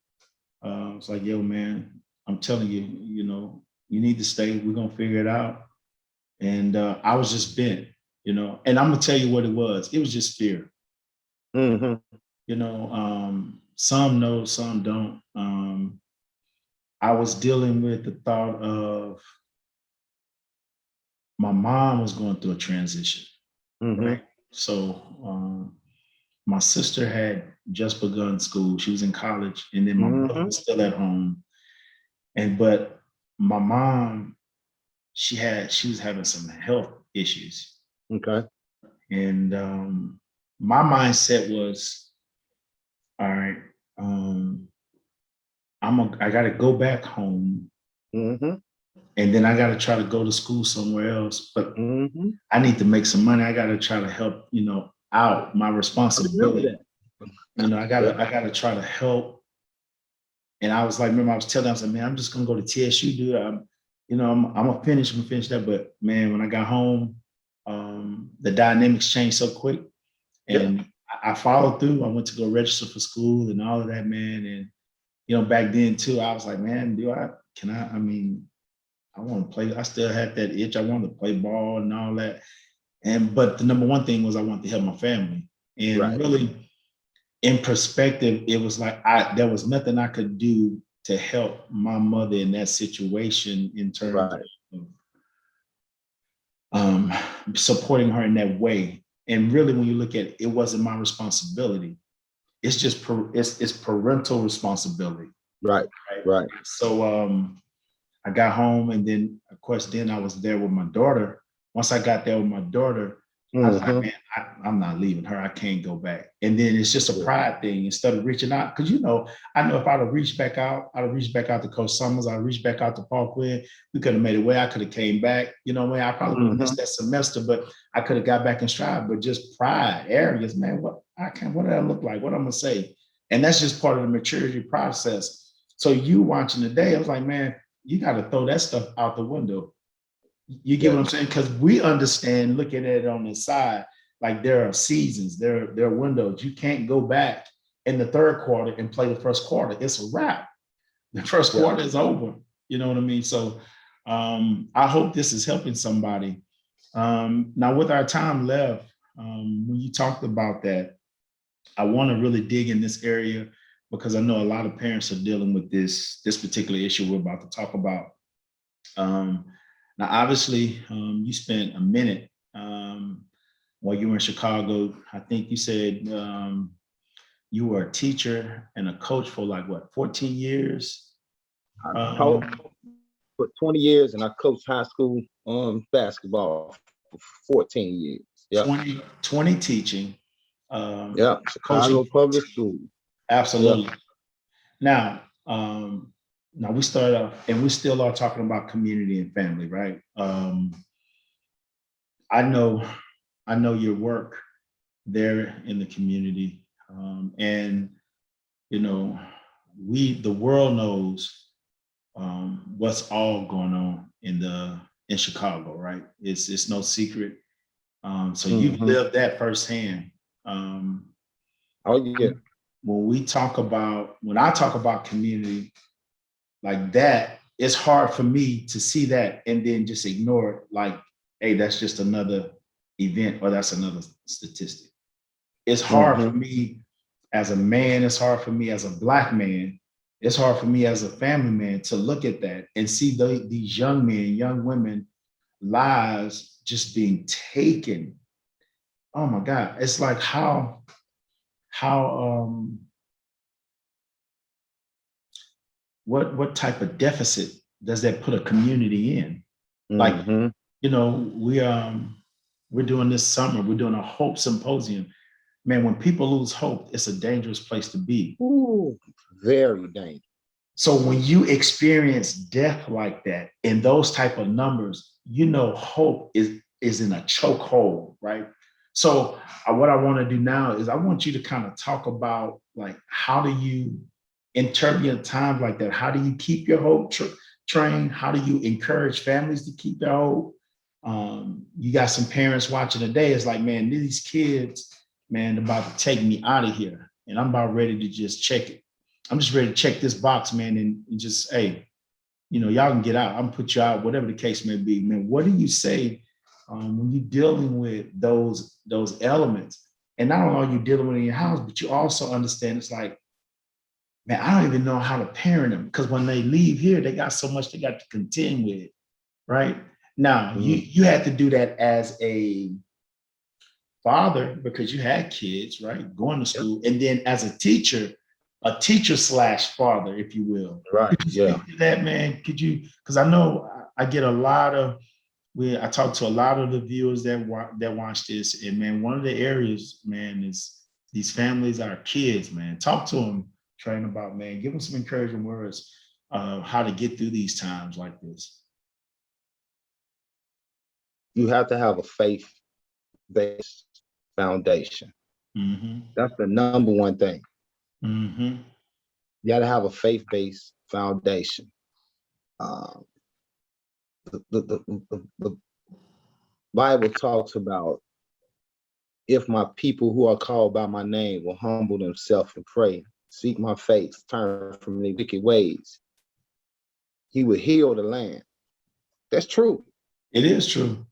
Speaker 1: it's like, yo, man, I'm telling you, you need to stay. We're gonna figure it out. And I was just bent, and I'm gonna tell you what it was. It was just fear.
Speaker 2: Mm-hmm.
Speaker 1: Some know, some don't. I was dealing with the thought of my mom was going through a transition,
Speaker 2: Mm-hmm.
Speaker 1: right? So my sister had just begun school. She was in college, and then my brother
Speaker 2: Mm-hmm.
Speaker 1: was still at home. But my mom, she was having some health issues,
Speaker 2: Okay.
Speaker 1: and my mindset was, all right, I got to go back home,
Speaker 2: Mm-hmm.
Speaker 1: and then I got to try to go to school somewhere else. But
Speaker 2: Mm-hmm.
Speaker 1: I need to make some money. I got to try to help, out my
Speaker 2: I remember
Speaker 1: responsibility.
Speaker 2: that. Yeah.
Speaker 1: I gotta try to help. And I was like, remember, I was telling them, I was like, man, I'm just gonna go to TSU, dude. I'm gonna finish that. But man, when I got home, the dynamics changed so quick,
Speaker 2: Yeah.
Speaker 1: and I followed through. I went to go register for school and all of that, man. And back then too, I was like, man, I mean, I want to play. I still had that itch. I wanted to play ball and all that. But the number one thing was I wanted to help my family. And
Speaker 2: Right.
Speaker 1: really, in perspective, it was like there was nothing I could do to help my mother in that situation in terms
Speaker 2: Right.
Speaker 1: of supporting her in that way. And really, when you look at it, it wasn't my responsibility. It's just it's parental responsibility.
Speaker 2: Right.
Speaker 1: Right.
Speaker 2: Right.
Speaker 1: So I got home, and then of course, then I was there with my daughter. Once I got there with my daughter, I was like,
Speaker 2: Mm-hmm.
Speaker 1: man, I'm not leaving her. I can't go back. And then it's just a pride thing instead of reaching out. Because, I know if I'd have reached back out, I'd have reached back out to Coach Summers. I'd reached back out to Paul Quinn. We could have made it way. I could have came back. I probably would have
Speaker 2: Mm-hmm.
Speaker 1: missed that semester, but I could have got back in stride. But just pride, arrogance, man, what did I look like? What I'm going to say? And that's just part of the maturity process. So you watching today, I was like, man, you got to throw that stuff out the window. You get what I'm saying? Because we understand looking at it on the side, like there are seasons, there are windows. You can't go back in the third quarter and play the first quarter. It's a wrap. The first quarter is over. You know what I mean? So I hope this is helping somebody. Now, with our time left, when you talked about that, I want to really dig in this area because I know a lot of parents are dealing with this particular issue we're about to talk about. Now, obviously, you spent a minute while you were in Chicago. I think you said you were a teacher and a coach for 14 years?
Speaker 2: I taught for 20 years, and I coached high school basketball for 14 years. Yep.
Speaker 1: 20 teaching.
Speaker 2: Chicago Public School.
Speaker 1: Absolutely. Yep. Now we started off, and we still are talking about community and family, right? I know your work there in the community, and the world knows what's all going on in Chicago, right? It's no secret. So you've lived that firsthand.
Speaker 2: Oh yeah.
Speaker 1: When I talk about community like that, it's hard for me to see that and then just ignore it. Like, hey, that's just another event or that's another statistic. It's hard for me as a man. It's hard for me as a Black man. It's hard for me as a family man to look at that and see these young men, young women, lives just being taken. Oh my God. It's like how what type of deficit does that put a community in? Like, we're doing this summer, we're doing a hope symposium. Man, when people lose hope, it's a dangerous place to be.
Speaker 2: Ooh, very dangerous.
Speaker 1: So when you experience death like that in those type of numbers, hope is in a chokehold, right? So what I want to do now is I want you to kind of talk about how do you, in turbulent times like that, how do you keep your hope train? How do you encourage families to keep their hope? You got some parents watching today. It's like, man, these kids, man, about to take me out of here, and I'm about ready to just check it. I'm just ready to check this box, man, and just, hey, y'all can get out. I'm gonna put you out, whatever the case may be, man. What do you say when you're dealing with those elements? And not only are you dealing with it in your house, but you also understand it's like, man, I don't even know how to parent them because when they leave here, they got so much they got to contend with, right? Now, you had to do that as a father because you had kids, right, going to school, and then as a teacher / father, if you will.
Speaker 2: Right.
Speaker 1: Could you speak to that, man? Could you? Because I know I get a lot of. I talk to a lot of the viewers that watch this, and man, one of the areas, man, is these families are kids, man. Talk to them, train about, man. Give them some encouraging words how to get through these times like this.
Speaker 2: You have to have a faith-based foundation. That's the number one thing. You got to have a faith-based foundation. The Bible talks about if my people who are called by my name will humble themselves and pray, seek my face, turn from their wicked ways, he will heal the land. That's true.
Speaker 1: It is true.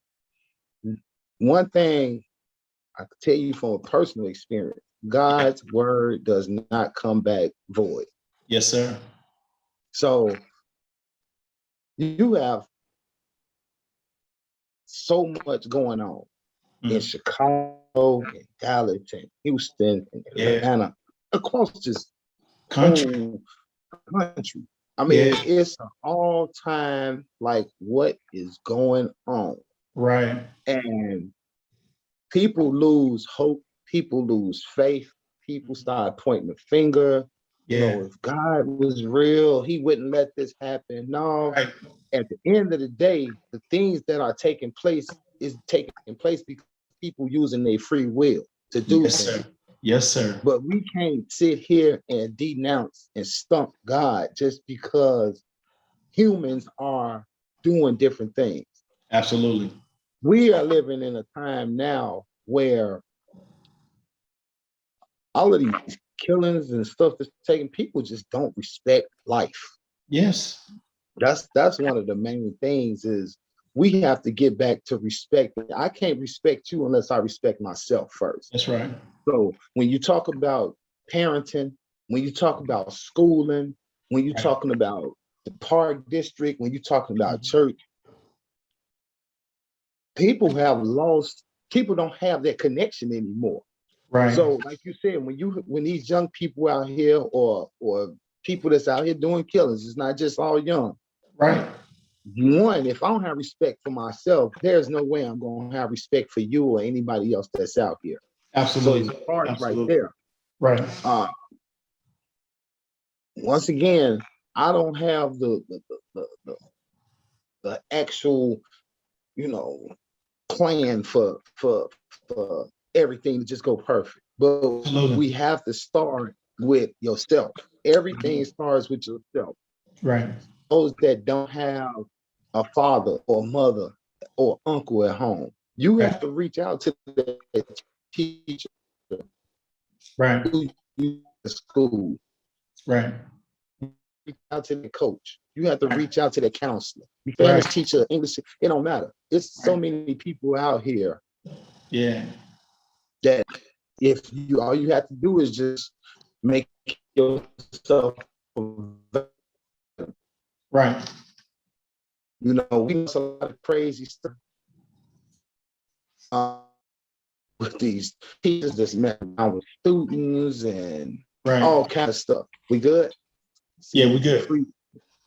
Speaker 2: One thing I can tell you from a personal experience, God's word does not come back void.
Speaker 1: Yes, sir.
Speaker 2: So you have so much going on in Chicago, in Dallas, in Houston, in Atlanta, across this country. I mean, it's an all-time, like, what is going on?
Speaker 1: Right.
Speaker 2: And people lose hope, people lose faith, people start pointing the finger. You
Speaker 1: Yeah.
Speaker 2: know, if God was real, he wouldn't let this happen. No,
Speaker 1: Right.
Speaker 2: at the end of the day, the things that are taking place is taking place because people using their free will to do
Speaker 1: Yes,
Speaker 2: things.
Speaker 1: sir. Yes, sir.
Speaker 2: But we can't sit here and denounce and stump God just because humans are doing different things.
Speaker 1: Absolutely.
Speaker 2: We are living in a time now where all of these killings and stuff that's taking, people just don't respect life.
Speaker 1: Yes.
Speaker 2: That's one of the main things is we have to get back to respect. I can't respect you unless I respect myself first.
Speaker 1: That's right.
Speaker 2: So when you talk about parenting, when you talk about schooling, when you're
Speaker 1: Right.
Speaker 2: talking about the park district, when you're talking about church, people have lost, people don't have that connection anymore.
Speaker 1: Right.
Speaker 2: So like you said, when these young people out here or people that's out here doing killings, it's not just all young.
Speaker 1: Right.
Speaker 2: One, if I don't have respect for myself, there's no way I'm going to have respect for you or anybody else that's out here. So
Speaker 1: Absolutely.
Speaker 2: it starts right
Speaker 1: Absolutely.
Speaker 2: there.
Speaker 1: Right.
Speaker 2: Once again, I don't have the actual, you know, plan for everything to just go perfect. But
Speaker 1: Absolutely.
Speaker 2: we have to start with yourself. Everything starts with yourself.
Speaker 1: Right.
Speaker 2: Those that don't have a father or mother or uncle at home, you have
Speaker 1: Right.
Speaker 2: to reach out to the teacher
Speaker 1: Right.
Speaker 2: who you at school.
Speaker 1: Right.
Speaker 2: Reach out to the coach. You have to
Speaker 1: Right.
Speaker 2: reach out to the counselor, Spanish
Speaker 1: Right.
Speaker 2: teacher, English. It don't matter. It's so
Speaker 1: Right.
Speaker 2: many people out here
Speaker 1: Yeah.
Speaker 2: that if you all you have to do is just make yourself available.
Speaker 1: Right.
Speaker 2: You know, we know a lot of crazy stuff with these teachers that's messing around with students and
Speaker 1: Right.
Speaker 2: all kind of stuff. We good?
Speaker 1: Yeah,
Speaker 2: See,
Speaker 1: we
Speaker 2: you
Speaker 1: good.
Speaker 2: free.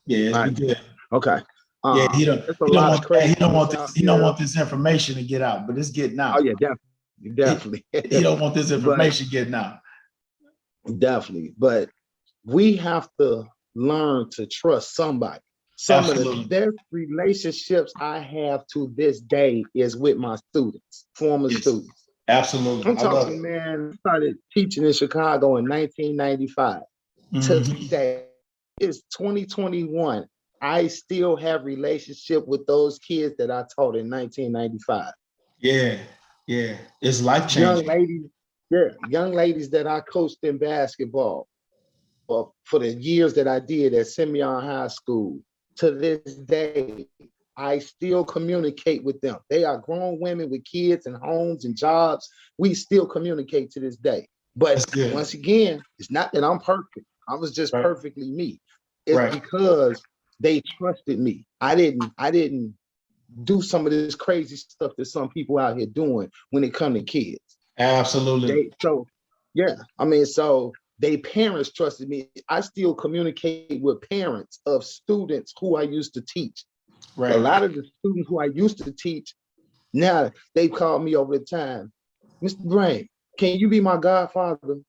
Speaker 1: Yeah,
Speaker 2: All
Speaker 1: we
Speaker 2: right.
Speaker 1: good.
Speaker 2: Okay.
Speaker 1: Yeah,
Speaker 2: It's a lot of craziness out
Speaker 1: he don't
Speaker 2: here.
Speaker 1: want this information to get out, but it's getting
Speaker 2: Oh
Speaker 1: out.
Speaker 2: yeah, definitely, definitely.
Speaker 1: He don't want this
Speaker 2: But
Speaker 1: information getting out.
Speaker 2: definitely. But we have to learn to trust somebody. Some of the
Speaker 1: Absolutely.
Speaker 2: best relationships I have to this day is with my students, former
Speaker 1: Yes.
Speaker 2: students.
Speaker 1: Absolutely.
Speaker 2: I'm
Speaker 1: I love
Speaker 2: talking,
Speaker 1: it.
Speaker 2: man, I started teaching in Chicago in 1995.
Speaker 1: Mm-hmm.
Speaker 2: Today, it's 2021. I still have relationship with those kids that I taught in 1995.
Speaker 1: Yeah. Yeah. It's life
Speaker 2: Young
Speaker 1: changing.
Speaker 2: ladies, yeah, young ladies that I coached in basketball for the years that I did at Simeon High School. To this day, I still communicate with them. They are grown women with kids and homes and jobs. We still communicate to this day.
Speaker 1: That's
Speaker 2: But
Speaker 1: good.
Speaker 2: once again, it's not that I'm perfect. I was just
Speaker 1: Right.
Speaker 2: perfectly me. It's
Speaker 1: Right.
Speaker 2: because they trusted me. I didn't do some of this crazy stuff that some people out here doing when it come to kids.
Speaker 1: Absolutely.
Speaker 2: Yeah, I mean, so they parents trusted me. I still communicate with parents of students who I used to teach. A
Speaker 1: Right.
Speaker 2: lot of the students who I used to teach, now they call me over the time, Mr. Brain, can you be my godfather?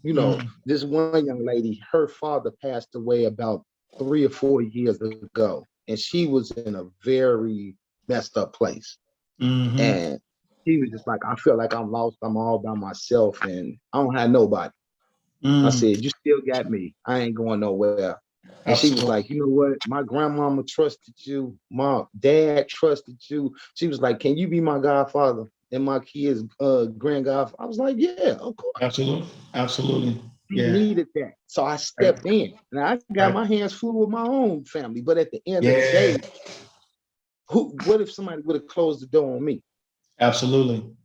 Speaker 2: You know,
Speaker 1: Mm.
Speaker 2: this one young lady, her father passed away about 3 or 4 years ago, and she was in a very messed up place.
Speaker 1: Mm-hmm.
Speaker 2: And he was just like, I feel like I'm lost. I'm all by myself and I don't have nobody. I
Speaker 1: Mm.
Speaker 2: said, you still got me. I ain't going nowhere. And she was
Speaker 1: Absolutely.
Speaker 2: like, you know what? My grandmama trusted you. My dad trusted you. She was like, can you be my godfather and my kids' grand godfather? I was like, yeah, of course.
Speaker 1: Absolutely. Absolutely.
Speaker 2: She
Speaker 1: Yeah.
Speaker 2: needed that. So I
Speaker 1: Right.
Speaker 2: stepped in. And I got
Speaker 1: Right.
Speaker 2: my hands full with my own family. But at the end of the
Speaker 1: Yeah.
Speaker 2: day, what if somebody would have closed the door on me?
Speaker 1: Absolutely.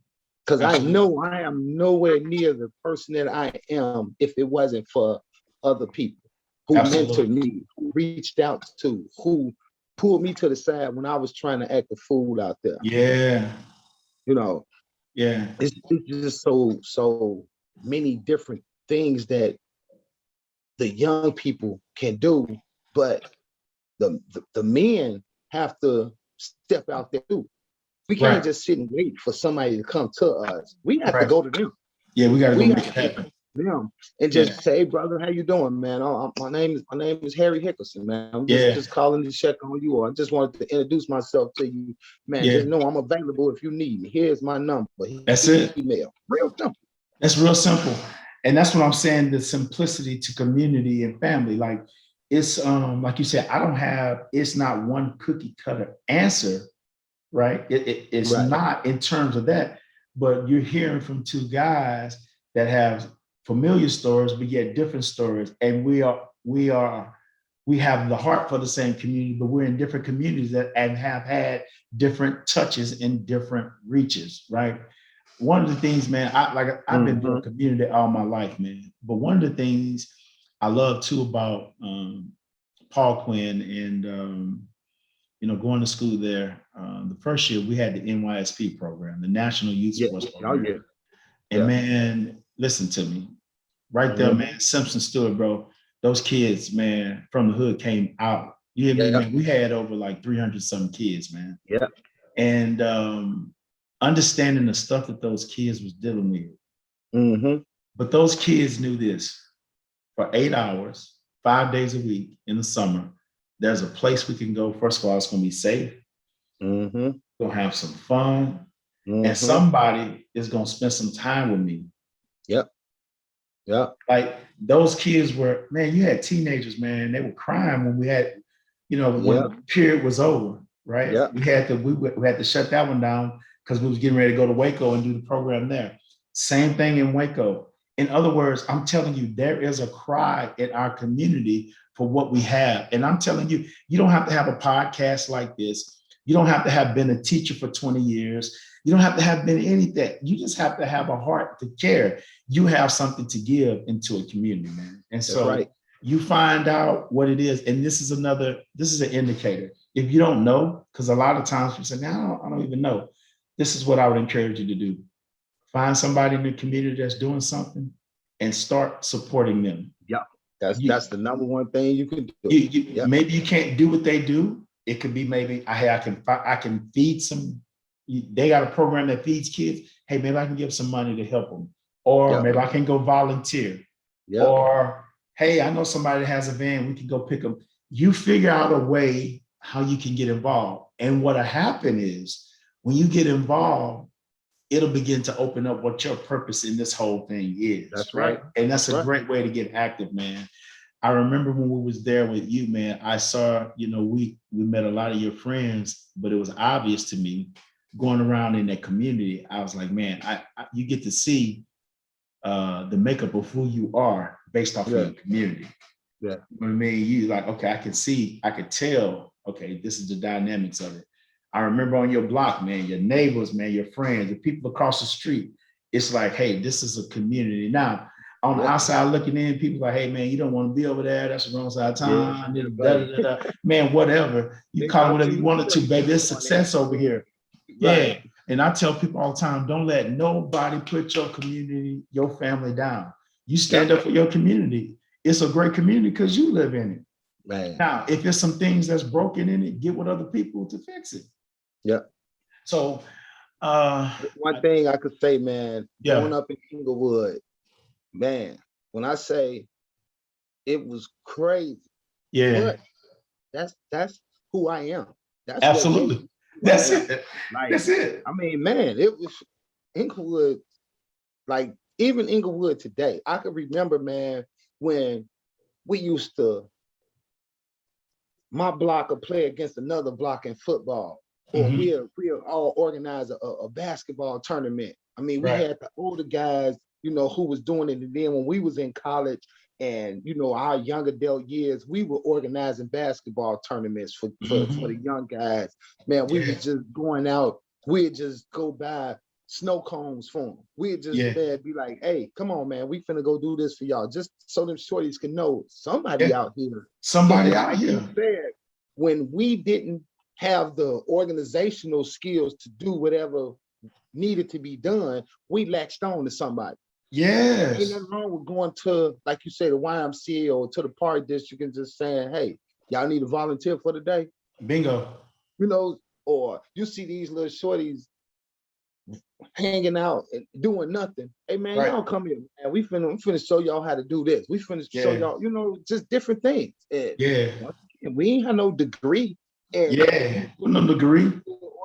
Speaker 2: Because I
Speaker 1: Absolutely.
Speaker 2: know I am nowhere near the person that I am if it wasn't for other people who mentored
Speaker 1: Absolutely.
Speaker 2: me, who reached out to, who pulled me to the side when I was trying to act a fool out there.
Speaker 1: Yeah.
Speaker 2: You know,
Speaker 1: Yeah.
Speaker 2: it's just so many different things that the young people can do, but the men have to step out there too. We can't just sit and wait for somebody to come to us. We have to
Speaker 1: Right.
Speaker 2: go to them.
Speaker 1: Yeah, we gotta go
Speaker 2: We
Speaker 1: make
Speaker 2: have
Speaker 1: it
Speaker 2: to
Speaker 1: happen.
Speaker 2: them and
Speaker 1: Yeah.
Speaker 2: just say, hey, brother, how you doing, man? My name is Harry Hickerson, man. I'm
Speaker 1: Yeah.
Speaker 2: just calling to check on you. I just wanted to introduce myself to you, man.
Speaker 1: Yeah.
Speaker 2: Just know I'm available if you need me. Here's my number.
Speaker 1: That's it.
Speaker 2: Email. Real simple.
Speaker 1: That's real simple. And that's what I'm saying, the simplicity to community and family. Like it's like you said, it's not one cookie cutter answer, right? It's
Speaker 2: Right.
Speaker 1: not in terms of that, but you're hearing from two guys that have familiar stories, but yet different stories. And we have the heart for the same community, but we're in different communities and have had different touches in different reaches, right? One of the things, man, I've been doing community all my life, man. But one of the things I love too about Paul Quinn and going to school there. The first year we had the NYSP program, the National Youth Sports Program.
Speaker 2: Oh, yeah.
Speaker 1: And man, listen to me. Right there, man, Simpson Stewart, bro. Those kids, man, from the hood came out. You hear me, man? We had over like 300 some kids, man.
Speaker 2: Yeah.
Speaker 1: And understanding the stuff that those kids was dealing with. But those kids knew this. For 8 hours, 5 days a week in the summer, there's a place we can go. First of all, it's going to be safe. We're going to have some fun. And somebody is going to spend some time with me.
Speaker 2: Yep.
Speaker 1: Like those kids were, man, you had teenagers, man, they were crying when we had, when the period was over, right?
Speaker 2: Yeah.
Speaker 1: We had to shut that one down because we was getting ready to go to Waco and do the program there. Same thing in Waco. In other words, I'm telling you, there is a cry in our community for what we have. And I'm telling you, you don't have to have a podcast like this. You don't have to have been a teacher for 20 years. You don't have to have been anything. You just have to have a heart to care. You have something to give into a community, man. And so you find out what it is. And this is an indicator. If you don't know, because a lot of times you say, no, I don't even know. This is what I would encourage you to do. Find somebody in the community that's doing something and start supporting them.
Speaker 2: Yeah, that's the number one thing you can do.
Speaker 1: Maybe you can't do what they do. It could be maybe, I can feed some. They got a program that feeds kids. Hey, maybe I can give some money to help them. Or maybe I can go volunteer. Or, hey, I know somebody that has a van. We can go pick them. You figure out a way how you can get involved. And what'll happen is when you get involved, it'll begin to open up what your purpose in this whole thing is.
Speaker 2: That's right.
Speaker 1: And that's a great way to get active, man. I remember when we was there with you, man, I saw, we met a lot of your friends, but it was obvious to me going around in that community. I was like, man, you get to see the makeup of who you are based off of your community.
Speaker 2: Yeah.
Speaker 1: You know what I mean? You like, okay, I could tell, okay, this is the dynamics of it. I remember on your block, man, your neighbors, man, your friends, the people across the street. It's like, hey, this is a community. Now, on the outside looking in, people like, hey, man, you don't want to be over there. That's the wrong side of town. Man, whatever. You call it whatever you wanted to, baby. It's success over here. Yeah. And I tell people all the time, don't let nobody put your community, your family down. You stand up for your community. It's a great community because you live in it.
Speaker 2: Man.
Speaker 1: Now, if there's some things that's broken in it, get with other people to fix it.
Speaker 2: Yeah.
Speaker 1: So
Speaker 2: one thing I could say, man, growing up in Inglewood, man, when I say it was crazy, but that's who I am. That's
Speaker 1: absolutely. That's it.
Speaker 2: Like,
Speaker 1: that's it.
Speaker 2: I mean, man, it was Inglewood, like even Inglewood today. I could remember, man, when we used to, my block would play against another block in football, or we'll all organize a basketball tournament. I mean, we had the older guys, who was doing it. And then when we was in college and, our young adult years, we were organizing basketball tournaments for the young guys. Man, we was just going out. We'd just go buy snow cones for them. We'd just be like, hey, come on, man, we finna go do this for y'all. Just so them shorties can know somebody out here.
Speaker 1: Somebody out here.
Speaker 2: You said, when we didn't have the organizational skills to do whatever needed to be done, we latched on to somebody.
Speaker 1: Yes.
Speaker 2: Ain't nothing wrong with going to, like you say, the YMCA or to the park district and just saying, hey, y'all need a volunteer for the day.
Speaker 1: Bingo.
Speaker 2: or you see these little shorties hanging out and doing nothing. Hey man,
Speaker 1: Right.
Speaker 2: y'all come here, man. We finna show y'all how to do this. We finna show
Speaker 1: Yeah.
Speaker 2: y'all, just different things. And
Speaker 1: Yeah.
Speaker 2: once again, we ain't have no degree in
Speaker 1: Yeah. With no degree.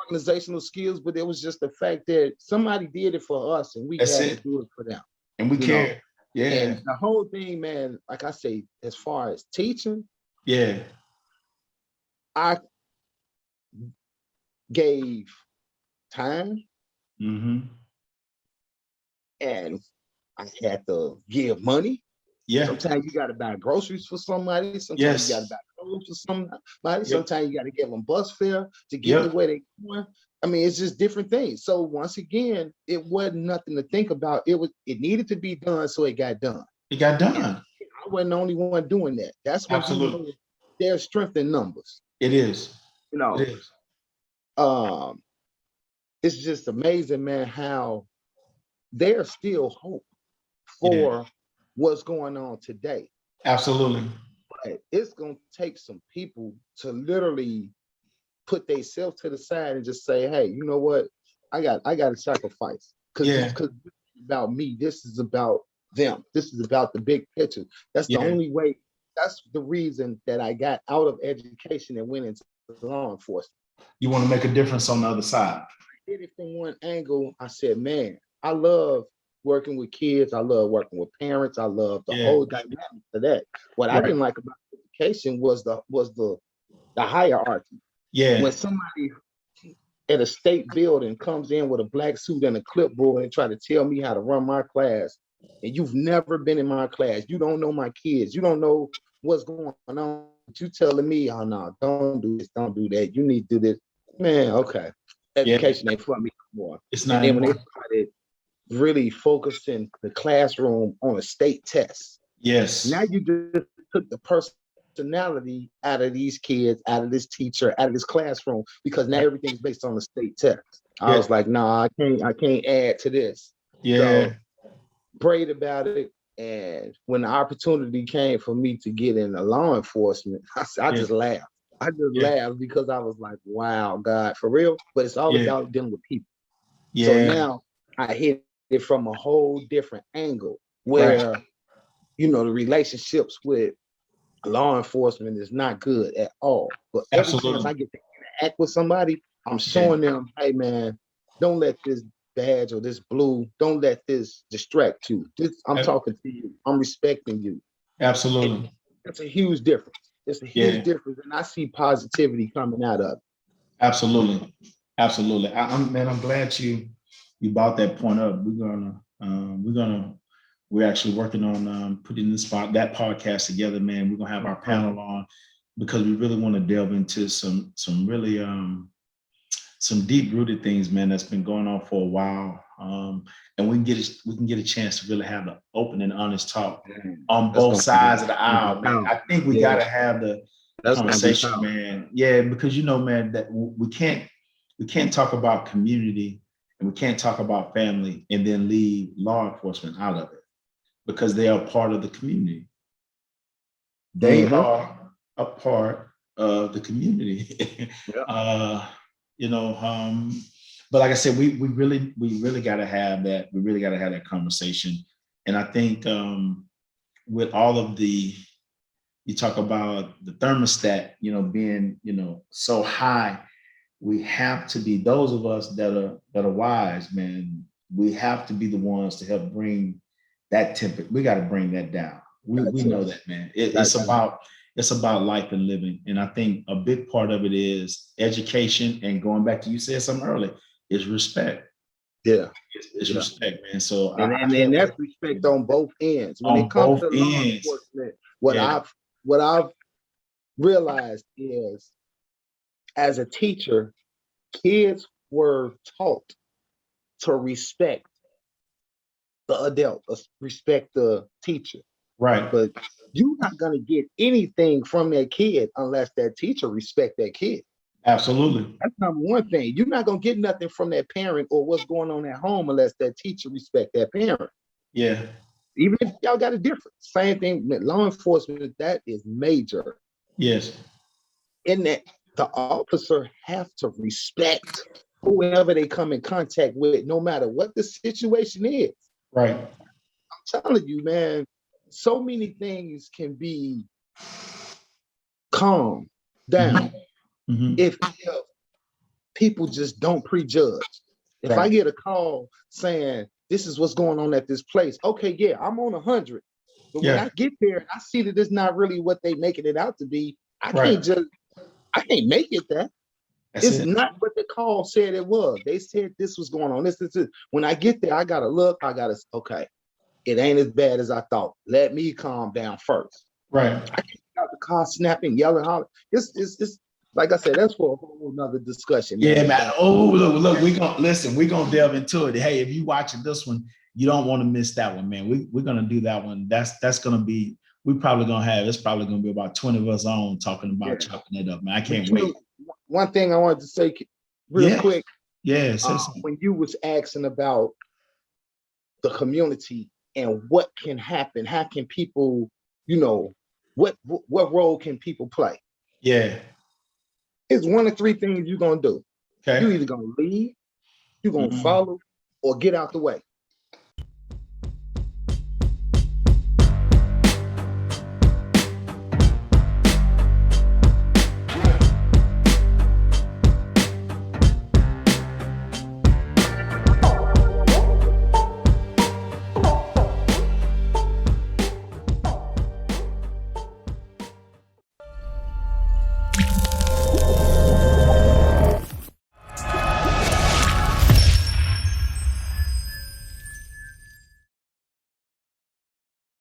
Speaker 2: organizational skills, but it was just the fact that somebody did it for us and we
Speaker 1: That's
Speaker 2: had to
Speaker 1: it.
Speaker 2: do it for them.
Speaker 1: And we
Speaker 2: You know,
Speaker 1: care. Yeah.
Speaker 2: and the whole thing, man, like I say, as far as teaching,
Speaker 1: Yeah.
Speaker 2: I gave time
Speaker 1: Mm-hmm.
Speaker 2: and I had to give money.
Speaker 1: Yeah.
Speaker 2: Sometimes you got to buy groceries for somebody. Sometimes you got to
Speaker 1: Yes.
Speaker 2: buy clothes for somebody.
Speaker 1: Yep.
Speaker 2: Sometimes you got to give them bus fare to get to
Speaker 1: Yep.
Speaker 2: where they're going. I mean, it's just different things. So once again, it wasn't nothing to think about. It needed to be done, so it got done.
Speaker 1: It got
Speaker 2: And
Speaker 1: done.
Speaker 2: I wasn't the only one doing that. That's when you
Speaker 1: Absolutely.
Speaker 2: know there's strength in numbers.
Speaker 1: It is.
Speaker 2: You
Speaker 1: It
Speaker 2: know,
Speaker 1: is.
Speaker 2: it's just amazing, man, how there's still hope
Speaker 1: Yeah.
Speaker 2: for what's going on today.
Speaker 1: Absolutely.
Speaker 2: But it's gonna take some people to literally put themselves to the side and just say, hey, you know what? I got to sacrifice. Because
Speaker 1: Yeah.
Speaker 2: this is about me. This is about them. This is about the big picture. That's the
Speaker 1: Yeah.
Speaker 2: only way. That's the reason that I got out of education and went into law enforcement.
Speaker 1: You want to make a difference on the other side.
Speaker 2: I did it from one angle. I said, man, I love working with kids. I love working with parents. I love the whole dynamic of that. What I didn't like about education was the hierarchy.
Speaker 1: Yeah.
Speaker 2: When somebody at a state building comes in with a black suit and a clipboard and try to tell me how to run my class, and you've never been in my class, you don't know my kids, you don't know what's going on, but you telling me, oh no, don't do this, don't do that, you need to do this. Man, okay. Education ain't for me anymore.
Speaker 1: It's not
Speaker 2: and then when
Speaker 1: anymore.
Speaker 2: they started really focusing the classroom on a state test,
Speaker 1: Yes.
Speaker 2: now you just took the personality out of these kids, out of this teacher, out of this classroom, because now everything's based on the state test. I was like, nah, I can't add to this.
Speaker 1: Yeah.
Speaker 2: So prayed about it. And when the opportunity came for me to get into law enforcement, I just laughed. I just laughed because I was like, wow, God, for real. But it's all about dealing with people.
Speaker 1: Yeah.
Speaker 2: So now I hit it from a whole different angle where, the relationships with law enforcement is not good at all. But every chance I get to interact with somebody, I'm showing them, hey man, don't let this badge or this blue, don't let this distract you. I'm talking to you. I'm respecting you.
Speaker 1: Absolutely.
Speaker 2: It's a huge difference. It's a huge difference. And I see positivity coming out of it.
Speaker 1: Absolutely. Absolutely. I'm glad you brought that point up. We're actually working on putting that podcast together, man. We're gonna have our panel on because we really want to delve into some really some deep rooted things, man, that's been going on for a while. And we can get a chance to really have an open and honest talk on both sides of the aisle, man. I think we gotta have the conversation, man. Yeah, because man, that we can't talk about community and we can't talk about family and then leave law enforcement out of it because they are part of the community. They are a part of the community. But like I said, we really got to have that. We really got to have that conversation. And I think with all of you talk about the thermostat, being, so high, we have to be, those of us that are wise, man, we have to be the ones to help bring that temperature. We got to bring that down. We know that, man. It's about life and living. And I think a big part of it is education, and going back to, you said something earlier, is respect.
Speaker 2: Yeah.
Speaker 1: It's respect, man. So
Speaker 2: and that's respect on both ends. When it comes to law enforcement, what I've realized is, as a teacher, kids were taught to respect the adult, respect the teacher.
Speaker 1: Right.
Speaker 2: But you're not going to get anything from that kid unless that teacher respect that kid.
Speaker 1: Absolutely.
Speaker 2: That's number one thing. You're not going to get nothing from that parent or what's going on at home unless that teacher respect that parent.
Speaker 1: Yeah.
Speaker 2: Even if y'all got a difference. Same thing with law enforcement, that is major.
Speaker 1: Yes.
Speaker 2: In that the officer have to respect whoever they come in contact with, no matter what the situation is.
Speaker 1: Right.
Speaker 2: I'm telling you, man, so many things can be calmed down if people just don't prejudge. If I get a call saying this is what's going on at this place, okay, yeah, I'm on 100. But when I get there and I see that it's not really what they making it out to be, I can't make it that. It's not what the call said it was. They said this was going on. This. When I get there, I gotta look. Okay, it ain't as bad as I thought. Let me calm down first.
Speaker 1: Right.
Speaker 2: I can't get out the car snapping, yelling, hollering. It's like I said, that's for a whole nother discussion.
Speaker 1: Yeah, man. Oh, look, we're gonna delve into it. Hey, if you watching this one, you don't want to miss that one, man. We're gonna do that one. That's gonna be, it's probably gonna be about 20 of us on talking about chopping it up, man. I can't wait.
Speaker 2: One thing I wanted to say real quick.
Speaker 1: Yes.
Speaker 2: When you was asking about the community and what can happen, how can people, what role can people play?
Speaker 1: Yeah.
Speaker 2: It's one of three things you're gonna do.
Speaker 1: Okay.
Speaker 2: You're either gonna leave, you're gonna follow, or get out the way.